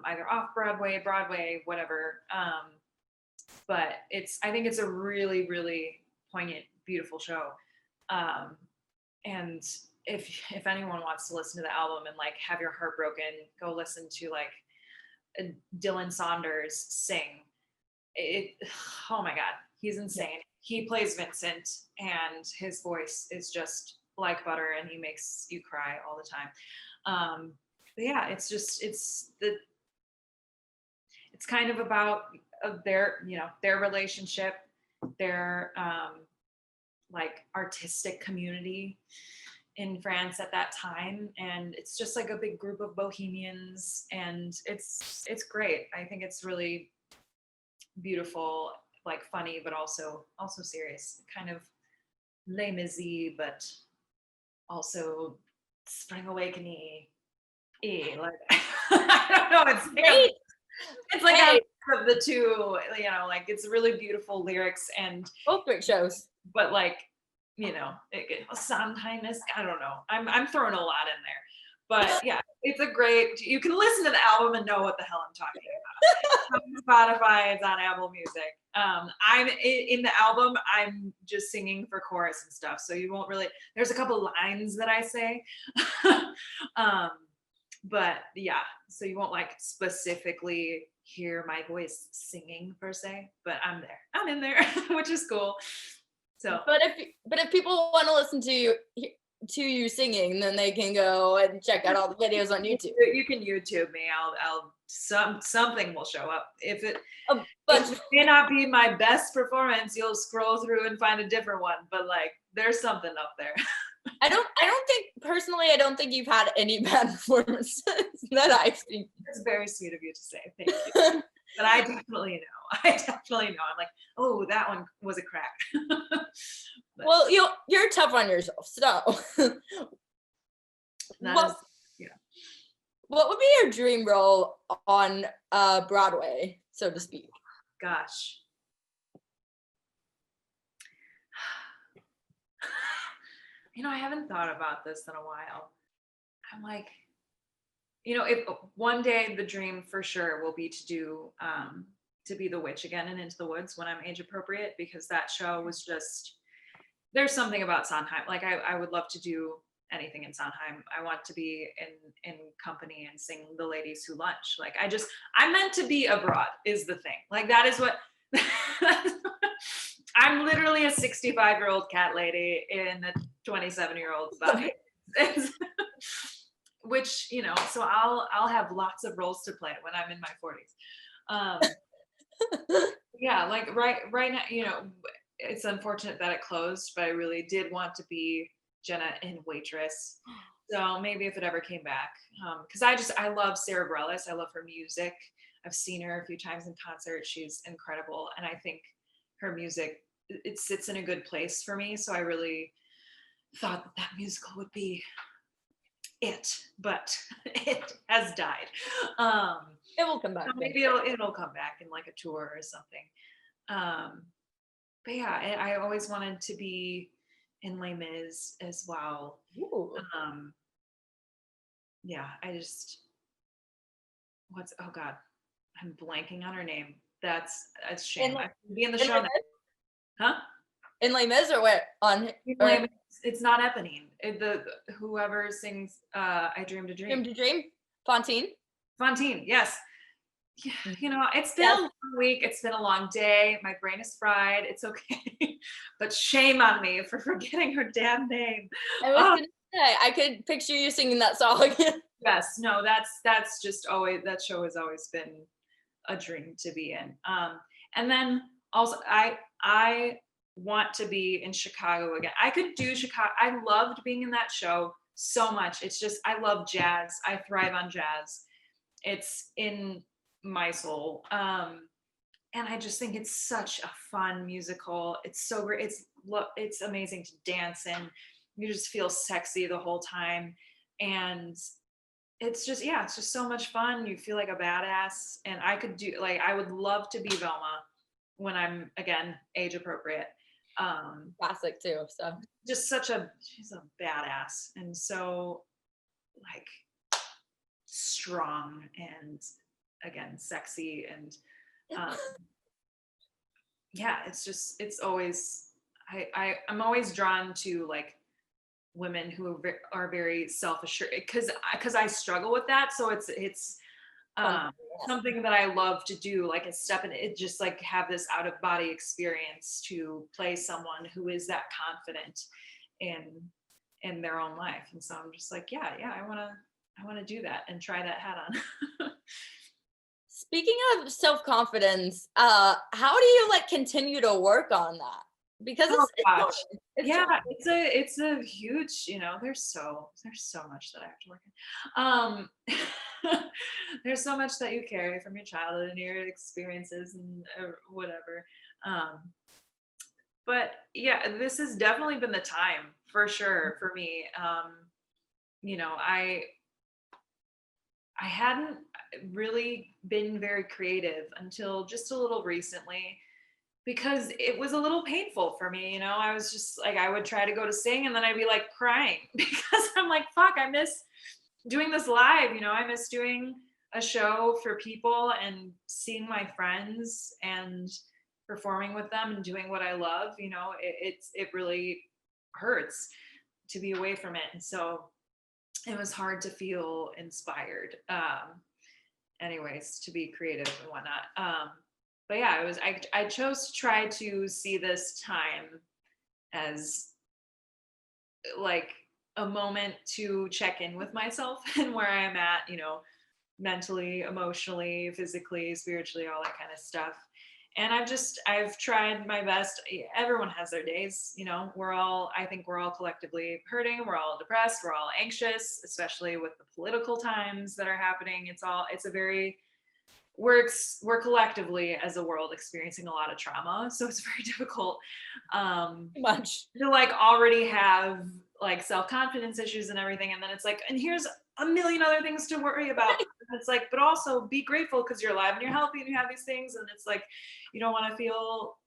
either off Broadway, whatever. But I think it's a really, really poignant, beautiful show. And if anyone wants to listen to the album and like have your heart broken, go listen to like Dylan Saunders sing. Oh my God, he's insane. Yeah. He plays Vincent and his voice is just like butter and he makes you cry all the time. But yeah, it's kind of about their relationship, their like artistic community in France at that time, and it's just like a big group of bohemians, and it's great. I think it's really beautiful, like funny, but also serious, kind of Les Mis, but also Spring Awakening. Like I don't know, it's like hey. Of the two, you know, like it's really beautiful lyrics and both great shows, but like, you know, sometimes I don't know. I'm throwing a lot in there, but yeah, it's a great. You can listen to the album and know what the hell I'm talking about. It's on Spotify, it's on Apple Music. I'm in the album. I'm just singing for chorus and stuff, so you won't really. There's a couple lines that I say, but yeah, so you won't like specifically hear my voice singing per se, but I'm in there, which is cool. So, but if people want to listen to you, to you singing, then they can go and check out all the videos on YouTube. You can YouTube me. Something will show up. If it may not be my best performance, you'll scroll through and find a different one. But like, there's something up there. I don't think you've had any bad performances that I've seen. It's very sweet of you to say. Thank you. But I definitely know. I'm like, oh, that one was a crack. Well, you're tough on yourself, so. What would be your dream role on Broadway, so to speak? Gosh. I haven't thought about this in a while. I'm like, if one day the dream for sure will be to be the witch again in Into the Woods when I'm age appropriate, because that show was just, there's something about Sondheim. Like I would love to do anything in Sondheim. I want to be in company and sing The Ladies Who Lunch. Like I'm meant to be abroad is the thing. Like that is what, I'm literally a 65-year-old cat lady in a 27-year-old body. Which, so I'll have lots of roles to play when I'm in my 40s. Yeah, like right now, it's unfortunate that it closed, but I really did want to be Jenna in Waitress. So maybe if it ever came back, because I love Sarah Bareilles. I love her music. I've seen her a few times in concert. She's incredible. And I think her music, it sits in a good place for me. So I really thought that musical would be it, but it has died. It will come back. So maybe it'll come back in like a tour or something. But yeah, I always wanted to be in Les Mis as well. Yeah, oh God, I'm blanking on her name. That's a shame. I should be in the show now. Huh? In Les Mis or what? It's not Eponine. Whoever sings I Dreamed a Dream. Dreamed a Dream? Fontaine, yes. Yeah, it's been a long week. It's been a long day. My brain is fried. It's okay. But shame on me for forgetting her damn name. I was gonna say, I could picture you singing that song. Yes, no, that's just always, that show has always been a dream to be in. And then also I want to be in Chicago again. I could do Chicago. I loved being in that show so much. It's just, I love jazz. I thrive on jazz. It's in my soul. And I just think it's such a fun musical. It's so great. It's amazing to dance in. You just feel sexy the whole time. And it's just, it's just so much fun. You feel like a badass. And I would love to be Velma when I'm, again, age appropriate. Classic too. So just she's a badass. And so like strong and again, sexy. And it's always, I'm always drawn to like women who are very self-assured, because I struggle with that. So it's something that I love to do, like a step in it, just like have this out of body experience to play someone who is that confident in their own life. And so I'm just like, I want to do that and try that hat on. Speaking of self-confidence, how do you like continue to work on that? Because it's a huge, there's so much that I have to work on. There's so much that you carry from your childhood and your experiences and whatever. But yeah, this has definitely been the time for sure for me. I hadn't really been very creative until just a little recently, because it was a little painful for me. I was just like, I would try to go to sing and then I'd be like crying because I'm like, fuck, I miss doing this live. I miss doing a show for people and seeing my friends and performing with them and doing what I love. It really hurts to be away from it. And so it was hard to feel inspired, anyways, to be creative and whatnot. But yeah, I chose to try to see this time as like a moment to check in with myself and where I am at, mentally, emotionally, physically, spiritually, all that kind of stuff. And I've tried my best. Everyone has their days, I think we're all collectively hurting. We're all depressed. We're all anxious, especially with the political times that are happening. It's a very, we're collectively as a world experiencing a lot of trauma. So it's very difficult Much. to like already have like self-confidence issues and everything. And then it's like, and here's a million other things to worry about. And it's like, but also be grateful because you're alive and you're healthy and you have these things. And it's like, you don't want to feel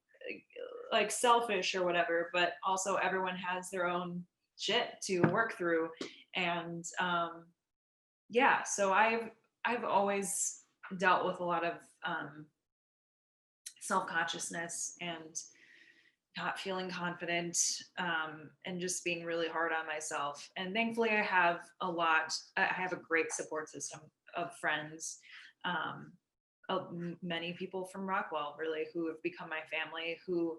like selfish or whatever, but also everyone has their own shit to work through. And yeah, so I've always dealt with a lot of self-consciousness and not feeling confident, and just being really hard on myself. And thankfully I have a great support system of friends, of many people from Rockwell really who have become my family, who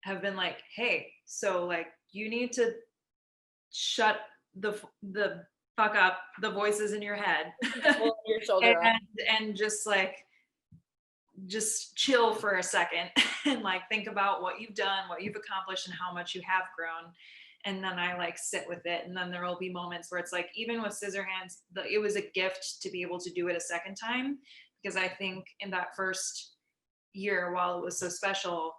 have been like, hey, so like you need to shut the fuck up, the voices in your head, Your shoulder and just chill for a second and like think about what you've done, what you've accomplished, and how much you have grown. And then I like sit with it. And then there will be moments where it's like, even with Scissorhands, it was a gift to be able to do it a second time, because I think in that first year, while it was so special,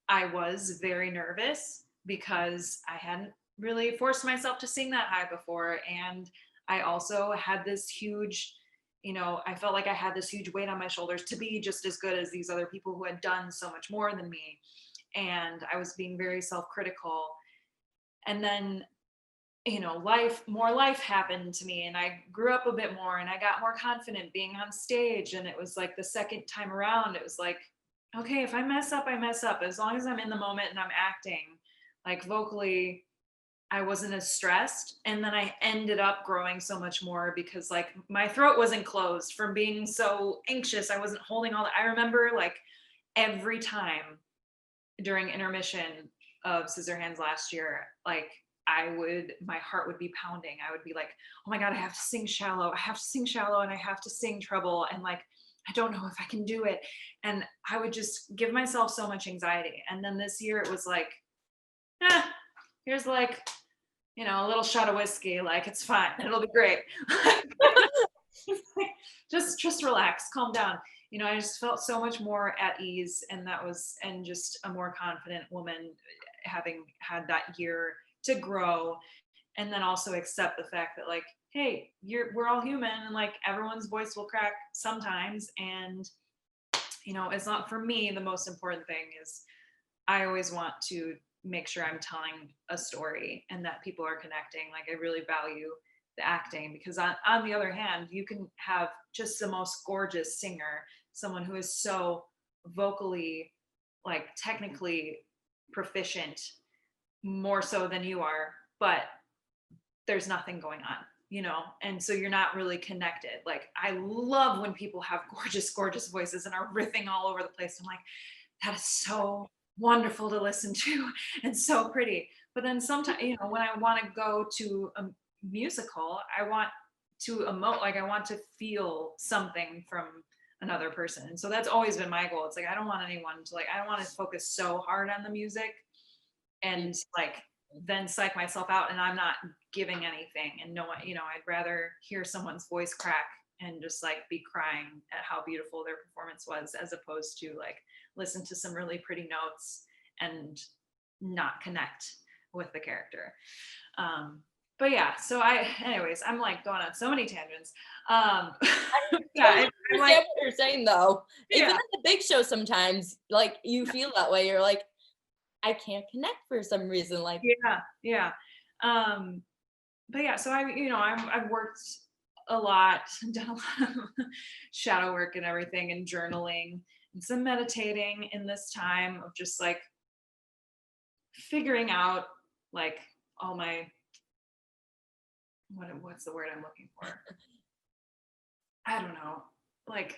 I was very nervous because I hadn't really forced myself to sing that high before. And I also had this huge, I felt like I had this huge weight on my shoulders to be just as good as these other people who had done so much more than me. And I was being very self-critical. And then, more life happened to me, and I grew up a bit more, and I got more confident being on stage. And it was like the second time around, it was like, okay, if I mess up, I mess up. As long as I'm in the moment and I'm acting, like vocally, I wasn't as stressed. And then I ended up growing so much more because like my throat wasn't closed from being so anxious. I wasn't holding all that. I remember like every time during intermission of Scissorhands last year, like my heart would be pounding. I would be like, oh my God, I have to sing shallow. I have to sing shallow and I have to sing treble. And like, I don't know if I can do it. And I would just give myself so much anxiety. And then this year it was like, here's like, a little shot of whiskey, like it's fine, it'll be great. just relax, calm down. I just felt so much more at ease, and just a more confident woman, having had that year to grow, and then also accept the fact that like, hey, we're all human, and like everyone's voice will crack sometimes. And it's not, for me, the most important thing is I always want to make sure I'm telling a story and that people are connecting. Like I really value the acting, because on the other hand, you can have just the most gorgeous singer, someone who is so vocally, like technically proficient, more so than you are, but there's nothing going on, and so you're not really connected. Like I love when people have gorgeous voices and are riffing all over the place. I'm like, that is so wonderful to listen to and so pretty. But then sometimes, when I want to go to a musical, I want to emote, like I want to feel something from another person. And so that's always been my goal. It's like I don't want anyone to I don't want to focus so hard on the music and like then psych myself out and I'm not giving anything. And no one, I'd rather hear someone's voice crack and just like be crying at how beautiful their performance was, as opposed to like listen to some really pretty notes and not connect with the character. But yeah, so anyways, I'm like going on so many tangents. Yeah, I understand what you're saying though. Yeah. Even at the big show, sometimes like you feel that way. You're like, I can't connect for some reason. Like, yeah. But yeah, so I've worked a lot, done a lot of shadow work and everything, and journaling and some meditating in this time of just like figuring out like all my, what's the word I'm looking for? I don't know, like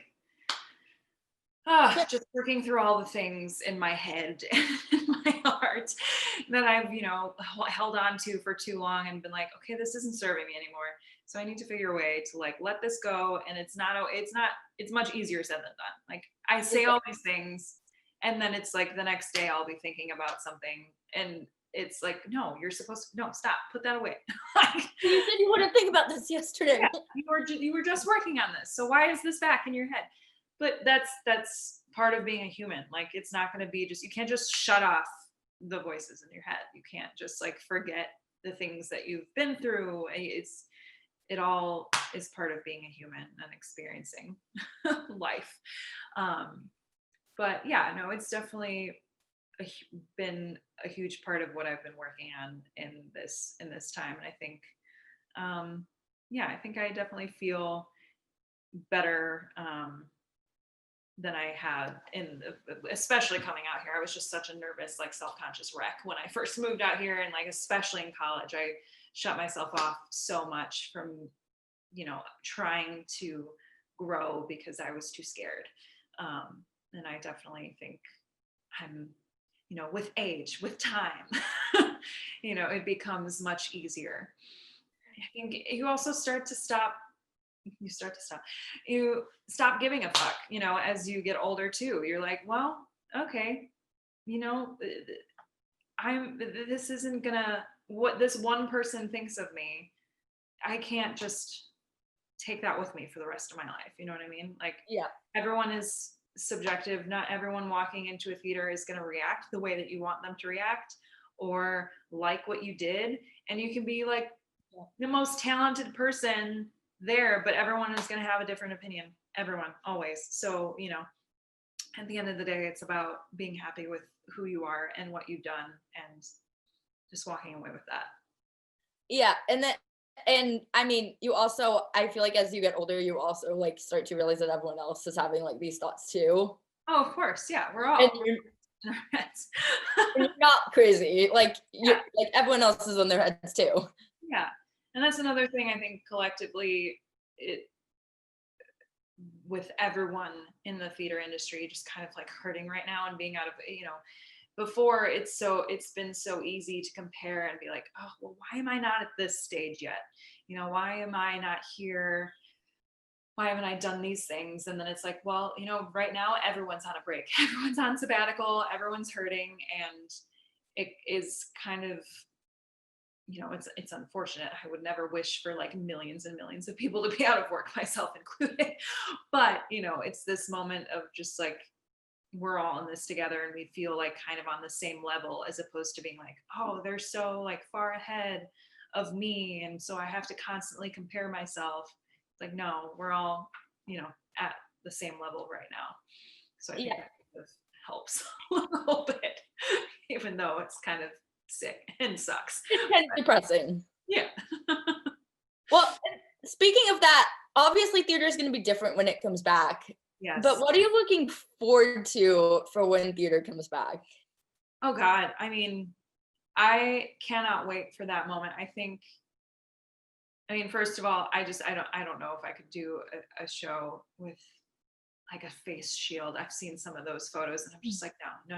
just working through all the things in my head and in my heart. art that I've, held on to for too long and been like, okay, this isn't serving me anymore. So I need to figure a way to like let this go. And it's much easier said than done. Like I say all these things and then it's like the next day I'll be thinking about something and it's like, no, you're supposed to, no, stop, put that away. Like, you said you wouldn't think about this yesterday. Yeah, you were just working on this. So why is this back in your head? But that's part of being a human. Like it's not going to be you can't just shut off the voices in your head. You can't just like forget the things that you've been through. It all is part of being a human and experiencing life. But yeah, no, it's definitely been a huge part of what I've been working on in this time. And I think, I think I definitely feel better than I had especially coming out here. I was just such a nervous, like self-conscious wreck when I first moved out here. And like, especially in college, I shut myself off so much from, trying to grow because I was too scared. And I definitely think I'm, with age, with time, it becomes much easier. I think you also start giving a fuck, as you get older too. You're like, well, okay, this isn't gonna, what this one person thinks of me, I can't just take that with me for the rest of my life. You know what I mean? Like, yeah, everyone is subjective. Not everyone walking into a theater is going to react the way that you want them to react or like what you did. And you can be like the most talented person there, but everyone is going to have a different opinion. Everyone, always. So, at the end of the day, it's about being happy with who you are and what you've done and just walking away with that. Yeah. And I mean, you also, I feel like as you get older, you also like start to realize that everyone else is having like these thoughts too. Oh, of course. Yeah. We're all. And you're not crazy. Like like everyone else is on their heads too. Yeah. And that's another thing I think collectively with everyone in the theater industry just kind of like hurting right now and being out of, before it's been so easy to compare and be like, oh, well, why am I not at this stage yet? Why am I not here? Why haven't I done these things? And then it's like, well, right now everyone's on a break. Everyone's on sabbatical, everyone's hurting. And it is kind of, it's unfortunate. I would never wish for like millions and millions of people to be out of work, myself included. But, it's this moment of just like, we're all in this together and we feel like kind of on the same level, as opposed to being like, oh, they're so like far ahead of me. And so I have to constantly compare myself. Like, no, we're all, at the same level right now. So I think that kind of helps a little bit, even though it's kind of sick and sucks. It's kind of depressing. Yeah. Well, speaking of that, obviously theater is going to be different when it comes back. Yes. But what are you looking forward to for when theater comes back? Oh God. I mean, I cannot wait for that moment. First of all, I don't know if I could do a show with like a face shield. I've seen some of those photos and I'm just like, no.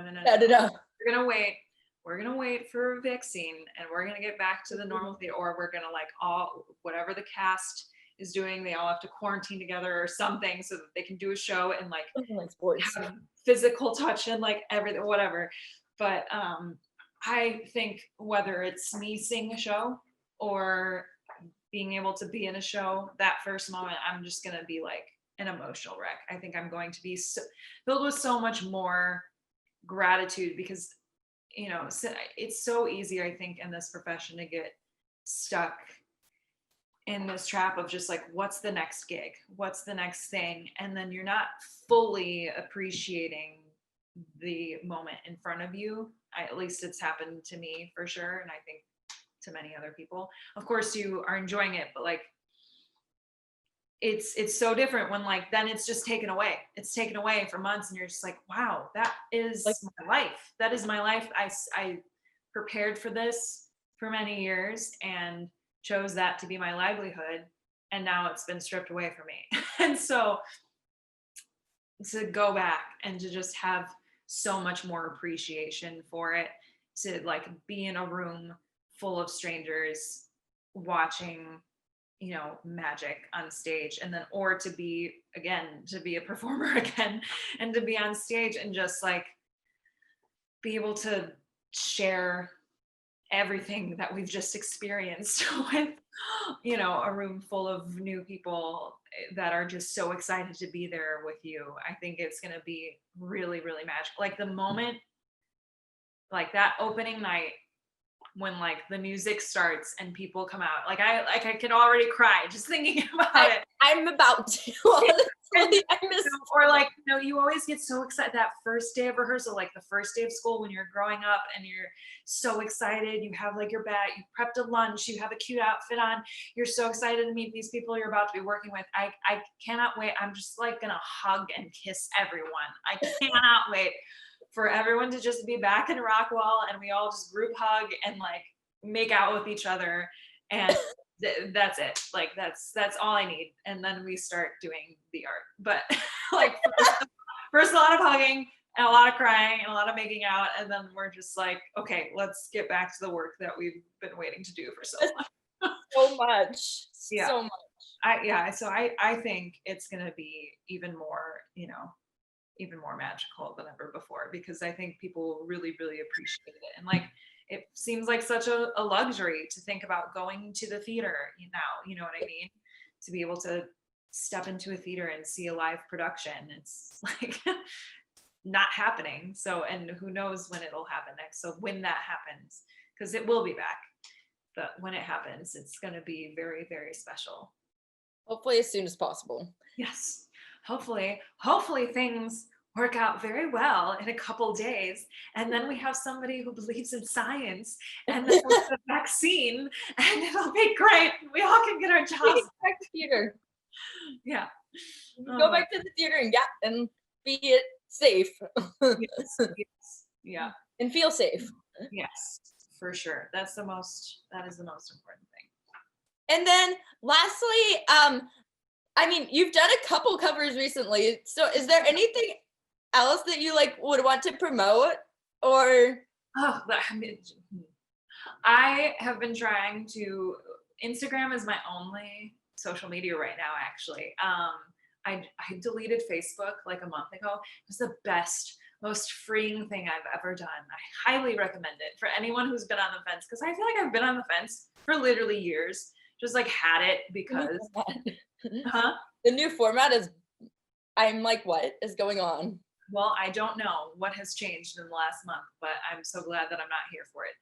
We're gonna wait for a vaccine and we're gonna get back to the normal theater, or we're gonna like whatever the cast is doing, they all have to quarantine together or something so that they can do a show and like sports, have physical touch and like everything, whatever. But I think whether it's me seeing a show or being able to be in a show, that first moment, I'm just gonna be like an emotional wreck. I think I'm going to be filled with so much more gratitude because, it's so easy, I think, in this profession to get stuck in this trap of just like, what's the next gig? What's the next thing? And then you're not fully appreciating the moment in front of you. At least it's happened to me for sure. And I think to many other people. Of course you are enjoying it, but like, it's so different when like, then it's just taken away. It's taken away for months and you're just like, wow, that is my life. That is my life. I prepared for this for many years and chose that to be my livelihood. And now it's been stripped away from me. And so to go back and to just have so much more appreciation for it, to like be in a room full of strangers watching, you know, magic on stage, and then or to be a performer again, and to be on stage and just like be able to share everything that we've just experienced with, you know, a room full of new people that are just so excited to be there with you. I think it's going to be really, really magical. Like the moment, like that opening night when like the music starts and people come out, like I could already cry just thinking about it. I'm about to. Honestly, I miss. Or like, you know, you always get so excited that first day of rehearsal, like the first day of school when you're growing up and you're so excited. You have like your bag, you prepped a lunch, you have a cute outfit on. You're so excited to meet these people you're about to be working with. I cannot wait. I'm just like gonna hug and kiss everyone. I cannot wait for everyone to just be back in Rockwell and we all just group hug and like make out with each other, and that's it. Like that's all I need, and then we start doing the art. But like first a lot of hugging and a lot of crying and a lot of making out, and then we're just like, okay, let's get back to the work that we've been waiting to do for so long. So much. Yeah. So much. So I think it's gonna be even more, you know, even more magical than ever before, because I think people really, really appreciate it. And like, it seems like such a luxury to think about going to the theater now, you know what I mean? To be able to step into a theater and see a live production. It's like not happening. So, and who knows when it'll happen next. So when that happens, because it will be back, but when it happens, it's going to be very, very special. Hopefully as soon as possible. Yes. Hopefully things work out very well in a couple days, and then we have somebody who believes in science, and then we'll get a vaccine, and it'll be great. We all can get our jobs back to theater. Yeah. Go back to the theater and be it safe. Yes. Yeah. And feel safe. Yes, for sure. That is the most important thing. And then lastly, I mean, you've done a couple covers recently. So is there anything else that you like would want to promote, or? Oh, I mean, I have been trying to, Instagram is my only social media right now, actually. I deleted Facebook like a month ago. It was the best, most freeing thing I've ever done. I highly recommend it for anyone who's been on the fence, because I feel like I've been on the fence for literally years. Just like had it because the new format is, I'm like, what is going on? Well, I don't know what has changed in the last month, but I'm so glad that I'm not here for it.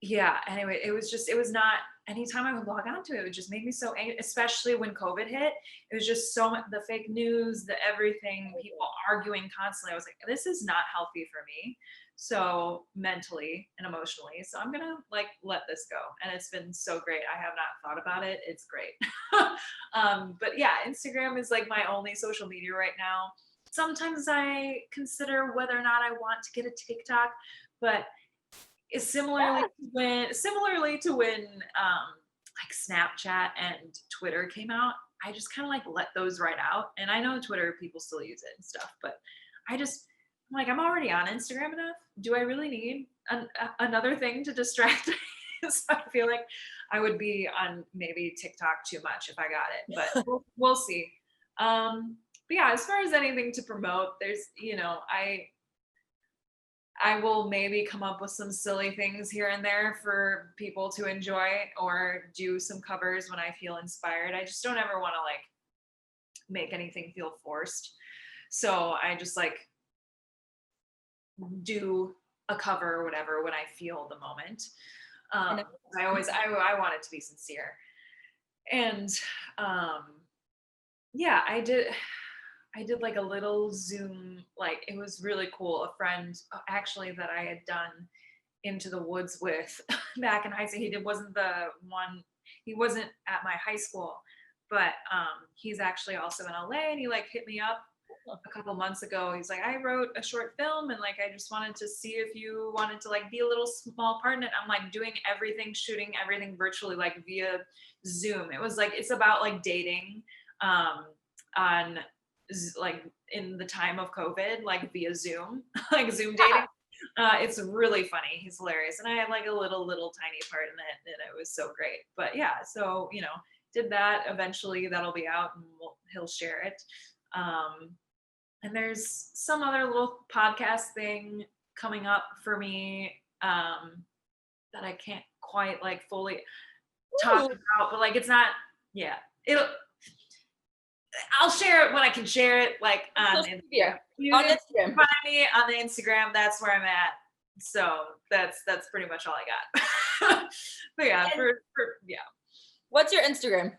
Yeah, anyway, it was not, anytime I would log on to it, it would just make me so angry, especially when COVID hit. It was just so much, the fake news, the everything, people arguing constantly. I was like, this is not healthy for me. So mentally and emotionally. So I'm gonna like let this go. And it's been so great. I have not thought about it. It's great. But yeah, Instagram is like my only social media right now. Sometimes I consider whether or not I want to get a TikTok, but it's similarly to when like Snapchat and Twitter came out. I just kind of like let those right out. And I know Twitter people still use it and stuff, but I'm like, I'm already on Instagram enough. Do I really need another thing to distract me? So I feel like I would be on maybe TikTok too much if I got it, but we'll see. But yeah, as far as anything to promote, there's, you know, I will maybe come up with some silly things here and there for people to enjoy, or do some covers when I feel inspired. I just don't ever want to like make anything feel forced. So I just like do a cover or whatever when I feel the moment. I want it to be sincere. And yeah, I did like a little Zoom, like it was really cool. A friend actually that I had done Into the Woods with back in high school. He wasn't at my high school, but he's actually also in LA, and he like hit me up a couple months ago. He's like, I wrote a short film, and like I just wanted to see if you wanted to like be a little small part in it. I'm like shooting everything virtually, like via Zoom. It was like, it's about like dating on like in the time of COVID, like via Zoom, like Zoom dating. It's really funny. He's hilarious. And I had like a little tiny part in it, and it was so great. But yeah, so, did that. Eventually that'll be out, and he'll share it. And there's some other little podcast thing coming up for me that I can't quite like fully talk about, but like it's not, yeah. I'll share it when I can share it, like on Instagram. You On can Instagram. find me on the Instagram. That's where I'm at. So that's pretty much all I got. But yeah, yeah. What's your Instagram?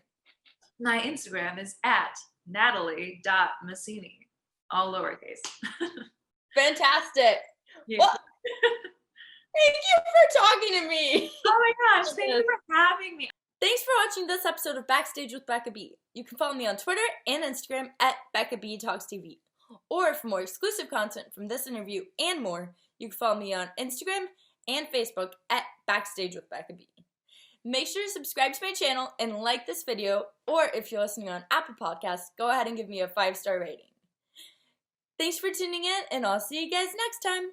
My Instagram is at Natalie.Masini, all lowercase. Fantastic. Yeah. Well, thank you for talking to me. Oh my gosh, thank you for having me. Thanks for watching this episode of Backstage with Becca B. You can follow me on Twitter and Instagram at Becca B Talks TV. Or for more exclusive content from this interview and more, you can follow me on Instagram and Facebook at Backstage with Becca B. Make sure to subscribe to my channel and like this video, or if you're listening on Apple Podcasts, go ahead and give me a 5-star rating. Thanks for tuning in, and I'll see you guys next time.